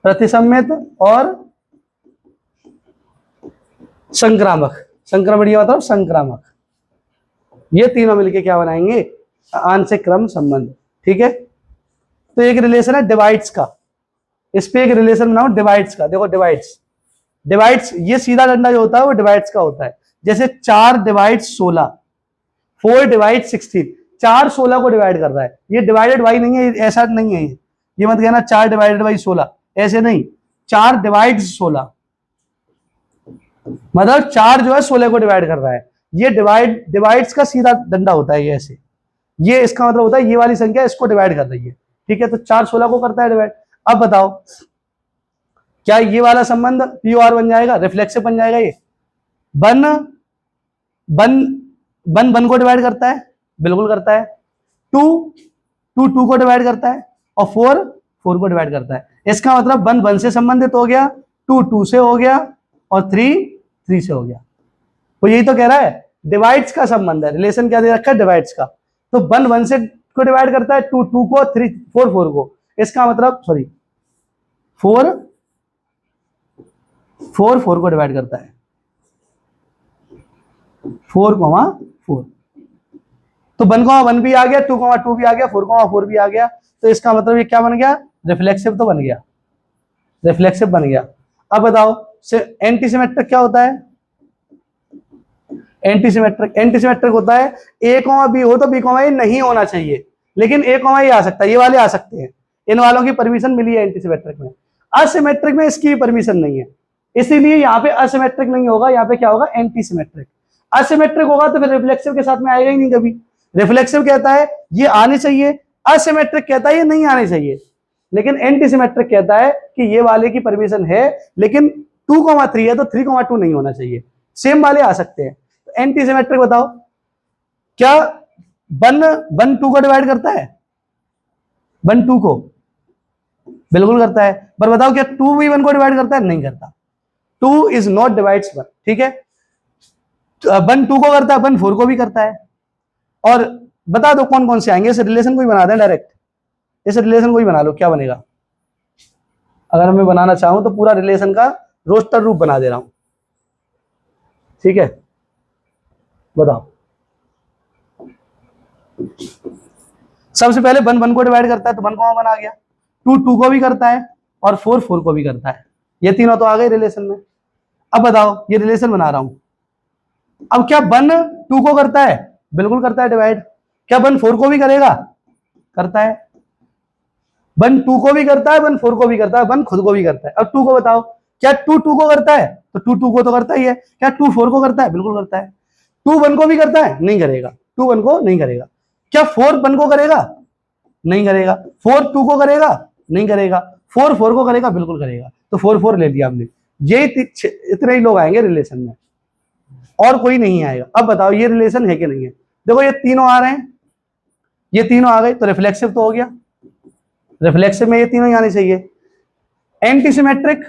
प्रतिसम्मित और संक्रामक, संक्रमणीय मतलब संक्रामक, ये तीनों मिलके क्या बनाएंगे, आंशिक क्रम संबंध, ठीक है। तो एक रिलेशन है डिवाइड्स का, इस पे एक रिलेशन बनाओ डिवाइड्स का। देखो डिवाइड्स, डिवाइड्स ये सीधा डंडा जो होता है वो डिवाइड्स का होता है। जैसे 4 डिवाइड 16, 4 डिवाइड 16, 4 16 को डिवाइड कर रहा है, ये डिवाइडेड बाई नहीं है, ऐसा नहीं है, ये मत कहना 4 डिवाइडेड बाई 16, ऐसे नहीं, 4 डिवाइड 16 मतलब 4 जो है 16 को डिवाइड कर रहा है, ये डिवाइड्स का सीधा डंडा होता है, ये ऐसे, ये इसका मतलब होता है ये वाली संख्या इसको डिवाइड कर रही है, ठीक है। तो 4 16 को करता है डिवाइड। अब बताओ क्या ये वाला संबंध पीओआर बन जाएगा, रिफ्लेक्सिव बन जाएगा, ये बन बन बन बन को डिवाइड करता है, बिल्कुल करता है, 2 2 2 को डिवाइड करता है और 4 4 को डिवाइड करता है। इसका मतलब बन बन से संबंधित हो गया, 2 2 से हो गया और 3 3 से हो गया। वो यही तो कह रहा है डिवाइड्स का संबंध है, रिलेशन क्या दे रखा है डिवाइड्स का। तो वन वन से को डिवाइड करता है, 2 2 को, 3 4 4 को, इसका मतलब सॉरी 4 4 4 को डिवाइड करता है, 4 4। तो 1 1 भी आ गया, 2 2 भी आ गया, 4 4 भी आ गया। तो इसका मतलब ये क्या बन गया, रिफ्लेक्सिव तो बन गया, रिफ्लेक्सिव बन गया। अब बताओ एंटी सिमेट्रिक क्या होता है, एंटी सिमेट्रिक होता है ए कॉमा बी हो तो बी कॉमा ए नहीं होना चाहिए, लेकिन ए कॉमा ए आ सकता है, ये वाले आ सकते हैं, इन वालों की परमिशन मिली है एंटी सिमेट्रिक में। असिमेट्रिक में इसकी परमिशन नहीं है, इसीलिए यहाँ पे असिमेट्रिक नहीं होगा, यहाँ पे क्या होगा एंटी सिमेट्रिक। असिमेट्रिक होगा तो फिर रिफ्लेक्सिव के साथ में आएगा ही नहीं कभी। रिफ्लेक्सिव कहता है ये आने चाहिए, असिमेट्रिक कहता है ये नहीं आने चाहिए, लेकिन एंटी सिमेट्रिक कहता है कि ये वाले की परमिशन है, लेकिन 2,3 है तो 3,2 नहीं होना चाहिए, सेम वाले आ सकते हैं। तो एंटी सिमेट्रिक बताओ क्या वन 2 को डिवाइड करता है, 1 2 को बिल्कुल करता है, पर बताओ क्या 2 भी 1 को डिवाइड करता है, नहीं करता। 2 इज नॉट डिवाइड्स 1, ठीक है। 1 2 को करता है, 1 4 को भी करता है। और बता दो कौन कौन से आएंगे, इस रिलेशन को ही बना दें डायरेक्ट, इस रिलेशन को ही बना लो, क्या बनेगा। अगर मैं बनाना चाहूं तो पूरा रिलेशन का रोस्टर रूप बना दे रहा हूं, ठीक है। बताओ सबसे पहले 1 1 को डिवाइड करता है तो 1 1 आ गया, 2 2 को भी करता है और 4 4 को भी करता है, ये तीनों तो आ गए रिलेशन में। अब बताओ ये रिलेशन बना रहा हूं, अब क्या 1 2 को करता है, बिल्कुल करता है डिवाइड। क्या 1 4 को भी करेगा, करता है। 1 2 को भी करता है, 1 4 को भी करता है, 1 खुद को भी करता है। अब 2 को बताओ क्या 2 2 को करता है, तो 2 2 को तो करता ही है। क्या 2 4 को करता है, बिल्कुल करता है। 2 1 को भी करता है, नहीं करेगा, 2 1 को नहीं करेगा। क्या 4 1 को करेगा, नहीं करेगा। 4 2 को करेगा, नहीं करेगा। 4 4 को करेगा, बिल्कुल करेगा। तो 4 4 ले लिया हमने। ये इतने ही लोग आएंगे रिलेशन में, और कोई नहीं आएगा। अब बताओ ये रिलेशन है कि नहीं है। देखो ये तीनों आ रहे हैं, ये तीनों आ गए तो रिफ्लेक्सिव तो हो गया, रिफ्लेक्सिव में ये तीनों ही आने चाहिए। एंटीसिमेट्रिक,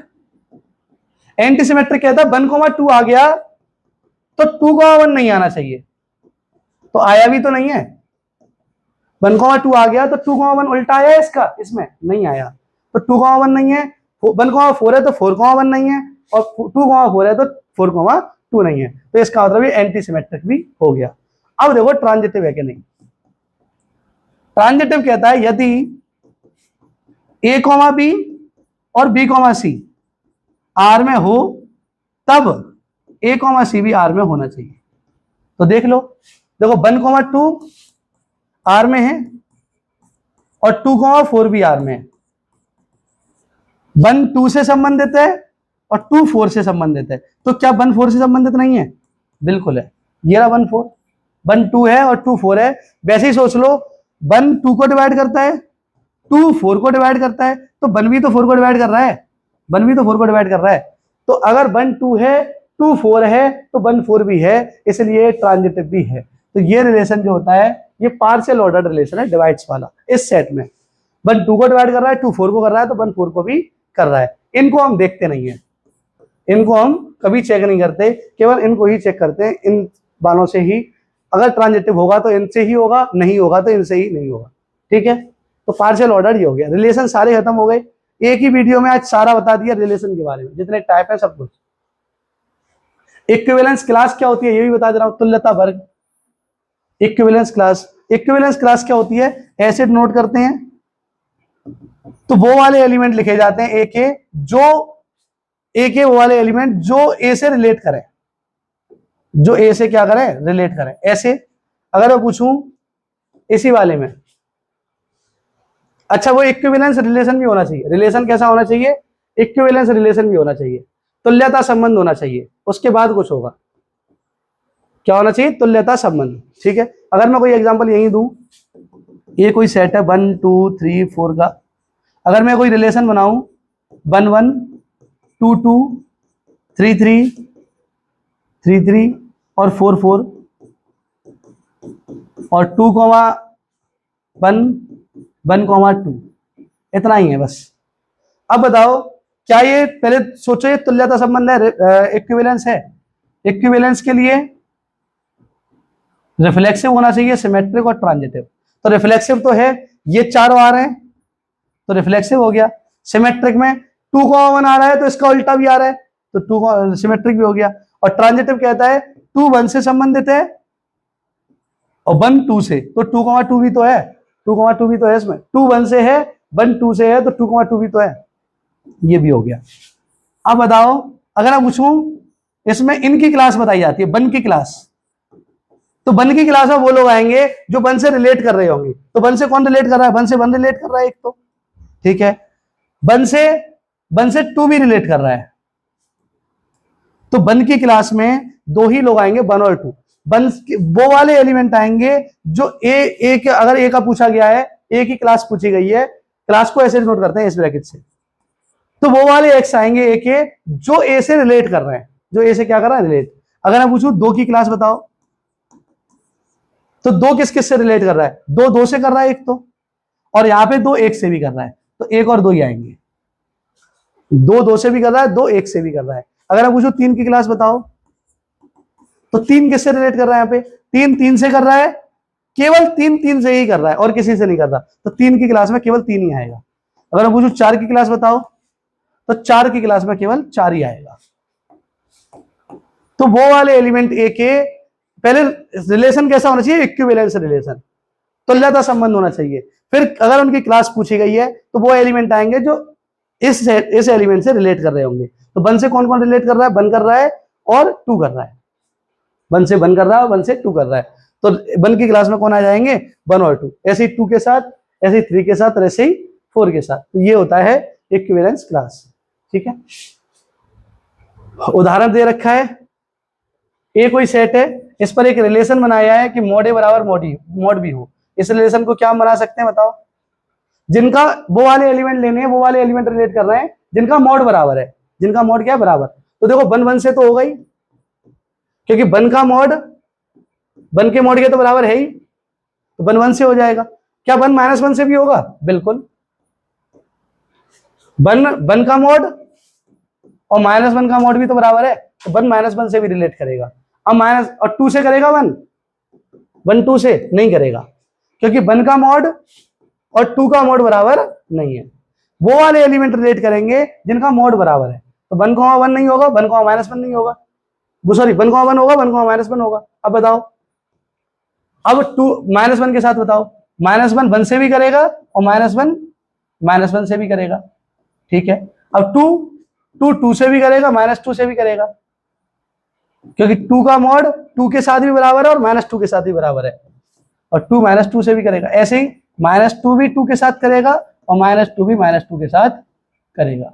एंटीसिमेट्रिक कहता है 1 2 आ गया तो 2,1 नहीं आना चाहिए, तो आया भी तो नहीं है। 1,2 आ गया तो 2,1 उल्टा आया इसका, इसमें नहीं आया, तो 2,1 नहीं है। 1,4 है तो 4,1 नहीं है, और 2,4 है तो 4,2 नहीं है, तो इसका मतलब ये एंटी सिमेट्रिक भी हो गया। अब देखो ट्रांजिटिव है कि नहीं। ट्रांजिटिव कहता है यदि a, b और b, c R में हो तब a, c भी R में होना चाहिए। तो देख लो, देखो 1,2 R में है और 2,4 भी R में है। 1 2 से संबंधित है और 2 4 से संबंधित है, तो क्या 1 4 से संबंधित नहीं है? बिल्कुल है। ये रहा 1 4, 1 2 है और 2 4 है। वैसे ही सोच लो, 1 2 को डिवाइड करता है, 2 4 को डिवाइड करता है, तो 1 भी तो 4 को डिवाइड कर रहा है, 1 भी तो 4 को डिवाइड कर रहा है। तो अगर 1 2 है, 2 4 है, तो 1 4 भी है, इसलिए ट्रांजिटिव भी है। तो ये रिलेशन जो होता है ये पार्शियल ऑर्डर रिलेशन है डिवाइड्स वाला। इस सेट में 1 2 को डिवाइड कर रहा है, 2 4 को कर रहा है, तो 1 4 को भी कर रहा है। इनको हम देखते नहीं है, इनको हम कभी चेक नहीं करते, केवल इनको ही चेक करते हैं, इन बानों से ही। अगर ट्रांजिटिव होगा तो इनसे ही होगा, नहीं होगा तो इनसे ही नहीं होगा। ठीक है, तो पार्शियल ऑर्डर ये हो गया। रिलेशन सारे खत्म हो गए, एक ही वीडियो में आज सारा बता दिया रिलेशन के बारे में, जितने टाइप है सब कुछ। इक्विवेलेंस क्लास क्या होती है ये भी बता दे रहा हूं, तुल्यता वर्ग। इक्विवेलेंस क्लास, इक्विवेलेंस क्लास क्या होती है, ऐसे नोट करते हैं, तो वो वाले एलिमेंट लिखे जाते हैं ए के, जो ए के वो वाले एलिमेंट जो ए से रिलेट करें, जो ए से क्या करें, रिलेट करें। ऐसे अगर मैं पूछूं इसी वाले में, अच्छा वो इक्विवेलेंस रिलेशन भी होना चाहिए। रिलेशन कैसा होना चाहिए, इक्विवेलेंस रिलेशन भी होना चाहिए, तुल्यता संबंध होना चाहिए, उसके बाद कुछ होगा। क्या होना चाहिए, तुल्यता संबंध। ठीक है, अगर मैं कोई एग्जांपल यही दूं, ये कोई सेट है 1 2 3 4 का, अगर मैं कोई रिलेशन बनाऊं 1 1 2 2 3 3 3 3 और 4 4 और 2 1 1 2, इतना ही है बस। अब बताओ क्या ये, पहले सोचो ये तुल्यता संबंध है, इक्विवेलेंस है। इक्विवेलेंस के लिए रिफ्लेक्सिव होना चाहिए, सिमेट्रिक और ट्रांजिटिव। तो रिफ्लेक्सिव तो है, ये चारों आ रहे हैं तो रिफ्लेक्सिव हो गया। सिमेट्रिक में 2,1 आ रहा है तो इसका उल्टा भी आ रहा है, तो 2 सिमेट्रिक भी हो गया। और ट्रांजिटिव कहता है 2 1 से संबंधित है और 1 2 से, तो 2,2 भी तो है, 2,2 भी तो है इसमें। 2 1 से है, 1 2 से है, तो 2,2 भी तो है, ये भी हो गया। अब बताओ अगर मैं पूछूं इसमें इनकी क्लास बताई जाती है, 1 की क्लास, तो 1 की क्लास में वो लोग आएंगे जो 1 से रिलेट कर रहे होंगे। तो 1 से कौन रिलेट कर रहा है, 1 से 1 रिलेट कर रहा है एक तो, ठीक है। 1 से 2 भी रिलेट कर रहा है, तो 1 की क्लास में दो ही लोग आएंगे, 1 और 2। 1 वो वाले एलिमेंट आएंगे जो ए के, अगर ए का पूछा गया है, ए की क्लास पूछी गई है, क्लास को ऐसे नोट करते हैं इस ब्रैकेट से, तो वो वाले एक्स आएंगे ए के जो ए से रिलेट कर रहे हैं, जो ए से क्या कर रहा है, रिलेट। अगर मैं पूछूं 2 की क्लास बताओ, तो 2 किस किस से रिलेट कर रहा है, 2 2 से कर रहा है एक तो, और यहां पे 2 1 से भी कर रहा है, तो 1 और 2 ही आएंगे। 2 2 से भी कर रहा है, 2 1 से भी कर रहा है। अगर मैं पूछूं 3 की क्लास बताओ, तो 3 किससे रिलेट कर रहा है, यहाँ पे 3 3 से कर रहा है, केवल 3 3 से ही कर रहा है और किसी से नहीं कर रहा, तो 3 की क्लास में केवल 3 ही आएगा। अगर मैं पूछूं 4 की क्लास बताओ, तो 4 की क्लास में केवल 4 ही आएगा। तो वो वाले एलिमेंट ए के पहले रिलेशन कैसा होना चाहिए, इक्विवेलेंस रिलेशन, तुल्यता संबंध होना चाहिए। फिर अगर उनकी क्लास पूछी गई है तो वो एलिमेंट आएंगे जो इस एलिमेंट से रिलेट कर रहे होंगे। तो 1 से कौन कौन रिलेट कर रहा है, 1 कर रहा है और 2 कर रहा है, 1 से 1 कर रहा है और 1 से 2 कर रहा है, तो 1 की क्लास में कौन आ जाएंगे, 1 और 2, ऐसे ही 2 के साथ, ऐसे ही 3 के साथ और ऐसे ही 4 के साथ। तो ये होता है इक्विवेलेंस क्लास। ठीक है, उदाहरण दे रखा है, ए कोई सेट है, इस पर एक रिलेशन बनाया है कि मॉड ए बराबर मॉड बी हो। इस रिलेशन को क्या हम बना सकते हैं बताओ, जिनका वो वाले एलिमेंट लेने हैं, वो वाले एलिमेंट रिलेट कर रहे हैं जिनका मॉड बराबर है। जिनका मॉड क्या है, बराबर। तो देखो 1 1 से तो हो गई, क्योंकि 1 का मॉड 1 के मॉड के तो बराबर है ही, तो 1 1 से हो जाएगा। क्या 1 -1 से भी होगा, बिल्कुल। 1 का मॉड और -1 का मॉड भी तो बराबर है, तो 1 -1 से भी रिलेट करेगा। अब माइनस और 2 से करेगा 1, 1 2 से नहीं करेगा, क्योंकि 1 का मॉड और 2 का मॉड बराबर नहीं है। वो वाले एलिमेंट रिलेट करेंगे जिनका मॉड बराबर है। तो 1 1 नहीं होगा, 1 -1 नहीं होगा, सॉरी 1 1 होगा, 1 -1 होगा। अब बताओ, अब 2 -1 के साथ बताओ, -1 1 से भी करेगा और -1 से भी करेगा, ठीक है। अब 2 से भी करेगा, -2 से भी करेगा, क्योंकि 2 का मॉड 2 के साथ भी बराबर है और -2 के साथ भी बराबर है, और 2 -2 से भी करेगा। ऐसे ही -2 भी 2 के साथ करेगा और -2 भी -2 के साथ करेगा।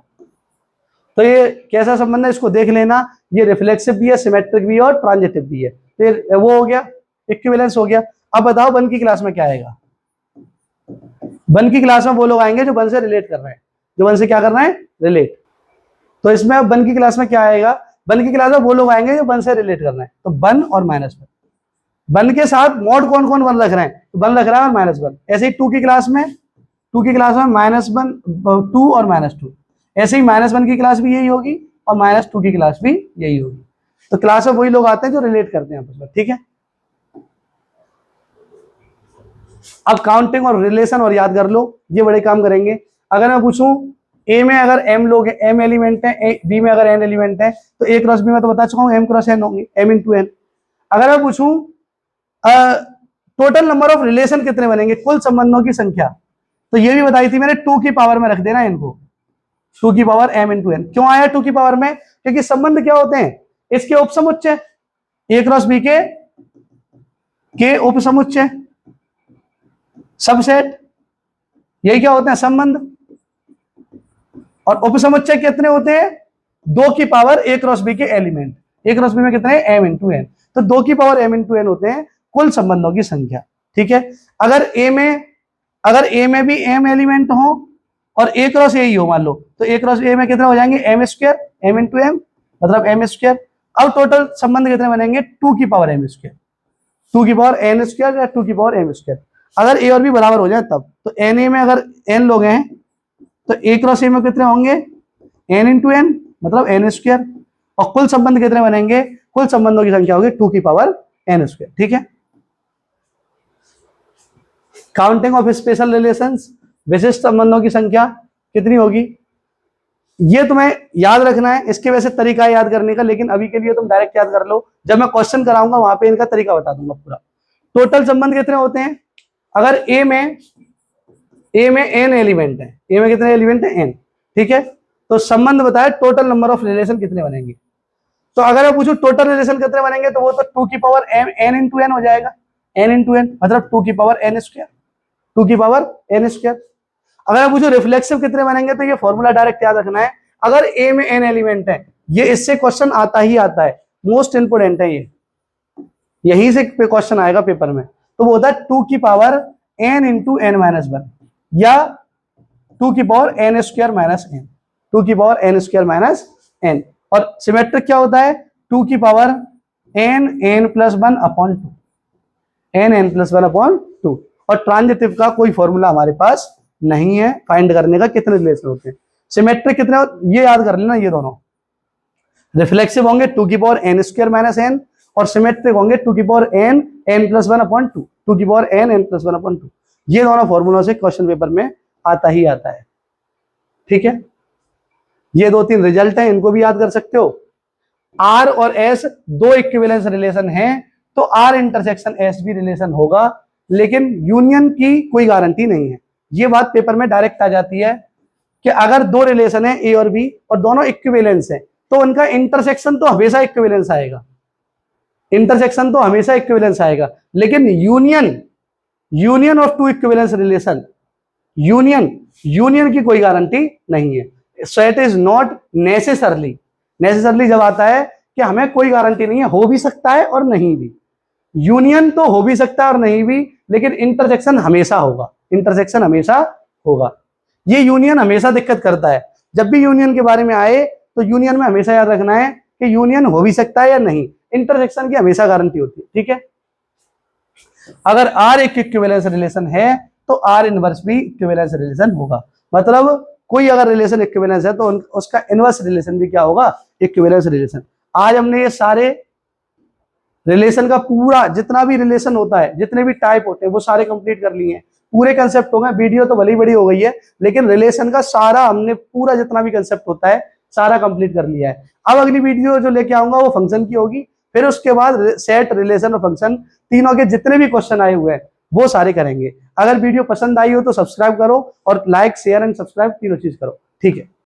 तो ये कैसा संबंध है इसको देख लेना, ये रिफ्लेक्सिव भी है, सिमेट्रिक भी है और ट्रांजिटिव भी है। तो ये वो हो गया, इक्विवेलेंस हो गया। अब बताओ 1 की क्लास में क्या आएगा? 1 की क्लास में वो लोग आएंगे जो 1 से रिलेट कर रहे हैं, जो 1 से क्या कर रहे हैं? रिलेट। तो इसमें अब 1 की क्लास में क्या आएगा? 1 की क्लास में वो लोग आएंगे जो 1 से रिलेट कर रहे हैं, तो 1 और -1। 1 के साथ मॉड कौन कौन 1 रख रहे हैं? तो 1 रख रहा है और -1। ऐसे ही 2 की क्लास में -1 2 और -2, ऐसे ही -1 की क्लास भी यही होगी और -2 की क्लास भी यही होगी। तो क्लास में वही लोग आते हैं जो रिलेट करते हैं आपस में, ठीक है। अब काउंटिंग और रिलेशन और याद कर लो, ये बड़े काम करेंगे। अगर मैं पूछूं ए में अगर m लोग हैं, m एलिमेंट है, बी में अगर n एलिमेंट है, तो a क्रॉस बी में तो बता चुका हूं m क्रॉस n होंगे, m इंटू n। अगर मैं पूछूं टोटल नंबर ऑफ रिलेशन कितने बनेंगे, कुल संबंधों की संख्या, तो ये भी बताई थी मैंने, 2 की पावर में रख देना इनको, 2 की पावर m इंटू n। क्यों आया 2 की पावर में? क्योंकि संबंध क्या होते हैं? इसके उपसमुच्चय, a क्रॉस बी के उपसमुच्चय, सबसेट, यही क्या होते हैं? संबंध। और उपसमुच्चय कितने होते हैं? 2 की पावर a क्रॉस बी के एलिमेंट, a क्रॉस बी में कितने हैं? m into n। तो 2 की पावर m इंटू n होते हैं कुल संबंधों की संख्या, ठीक है। अगर a में भी m एलिमेंट हो और a क्रॉस a ही हो मान लो, तो a क्रॉस a में कितने हो जाएंगे? m square, m into m मतलब m स्क्वायर। अब टोटल संबंध कितने बनेंगे? 2 की पावर m स्क्वायर, 2 की पावर n स्क्वायर या 2 की पावर m स्क्वायर। अगर a और b बराबर हो जाए तब, तो na में अगर n लोग हैं तो a क्रॉस a में कितने होंगे? n इंटू n मतलब n स्क्वायर। और कुल संबंध कितने बनेंगे? कुल संबंधों की संख्या होगी 2 की पावर n स्क्वायर, ठीक है। काउंटिंग ऑफ स्पेशल रिलेशंस, विशिष्ट संबंधों की संख्या कितनी होगी? ये तुम्हें याद रखना है, इसके वैसे तरीका है याद करने का, लेकिन अभी के लिए तुम डायरेक्ट याद कर लो, जब मैं क्वेश्चन कराऊंगा वहां पे इनका तरीका बता दूंगा पूरा। टोटल संबंध कितने होते हैं? अगर a में n एलिमेंट है, a में कितने एलिमेंट है? n, ठीक है। तो संबंध बताया टोटल नंबर ऑफ रिलेशन कितने बनेंगे। तो अगर मैं पूछूं टोटल रिलेशन कितने बनेंगे, तो वो तो 2 की पावर n इंटू n हो जाएगा, n इंटू n मतलब 2 की पावर n स्क्वायर, 2 की पावर n स्क्वायर। अगर मैं पूछूं रिफ्लेक्सिव कितने बनेंगे, तो ये फॉर्मूला डायरेक्ट याद रखना है। अगर a में n एलिमेंट है, ये इससे क्वेश्चन आता ही आता है, मोस्ट इंपोर्टेंट है ये, यहीं से क्वेश्चन आएगा पेपर में। तो वो होता है 2 की power n into n minus 1 या 2 की power n square minus n, 2 की power n square minus n। और सिमेट्रिक क्या होता है? 2 की power n plus 1 upon 2, n plus 1 upon 2। और ट्रांजिटिव का कोई फॉर्मूला हमारे पास नहीं है फाइंड करने का कितने रिलेशन होते हैं। सिमेट्रिक कितने, ये याद कर लेना, ये दोनों रिफ्लेक्सिव होंगे 2 की power n square minus n और सिमेट्रिक होंगे 2 की पावर n प्लस 1 अपॉन 2, 2 की पावर n प्लस 1 अपॉन 2। ये दोनों फॉर्मूलों से क्वेश्चन पेपर में आता ही आता है, ठीक है। ये 2-3 रिजल्ट है, इनको भी याद कर सकते हो। R और S दो इक्विवेलेंस रिलेशन है, तो R इंटरसेक्शन S भी रिलेशन होगा, लेकिन यूनियन की कोई गारंटी नहीं है। ये बात पेपर में डायरेक्ट आ जाती है कि अगर दो रिलेशन है A और B और दोनों इक्विवेलेंस है, तो उनका इंटरसेक्शन तो हमेशा इक्विवेलेंस आएगा, इंटरसेक्शन तो हमेशा इक्विवेलेंस आएगा। लेकिन union of two equivalence relation, union की कोई गारंटी नहीं है। So it is not necessarily जब आता है कि हमें कोई गारंटी नहीं है, हो भी सकता है और नहीं भी। यूनियन तो हो भी सकता है और नहीं भी, लेकिन इंटरसेक्शन हमेशा होगा। ये यूनियन हमेशा दिक्कत करता है। जब भी यूनियन के बारे में आए तो यूनियन में हमेशा याद रखना है कि यूनियन हो भी सकता है या नहीं, इंटरसेक्शन की हमेशा गारंटी होती है, ठीक है। अगर R एक इक्विवेलेंस रिलेशन है तो R इनवर्स भी इक्विवेलेंस रिलेशन होगा। मतलब कोई अगर रिलेशन इक्विवेलेंस है तो उसका इनवर्स रिलेशन भी क्या होगा? Equivalence relation. आज हमने ये सारे रिलेशन का पूरा जितना भी रिलेशन होता है, जितने भी टाइप होते हैं वो सारे कंप्लीट कर लिए हैं, पूरे कंसेप्ट हो गए। वीडियो तो भली बड़ी हो गई है, लेकिन रिलेशन का सारा हमने पूरा जितना भी कंसेप्ट होता है सारा कंप्लीट कर लिया है। अब अगली वीडियो जो लेके आऊंगा वो फंक्शन की होगी, फिर उसके बाद सेट, रिलेशन और फंक्शन तीनों के जितने भी क्वेश्चन आए हुए हैं वो सारे करेंगे। अगर वीडियो पसंद आई हो तो सब्सक्राइब करो, और लाइक शेयर एंड सब्सक्राइब तीनों चीज करो, ठीक है।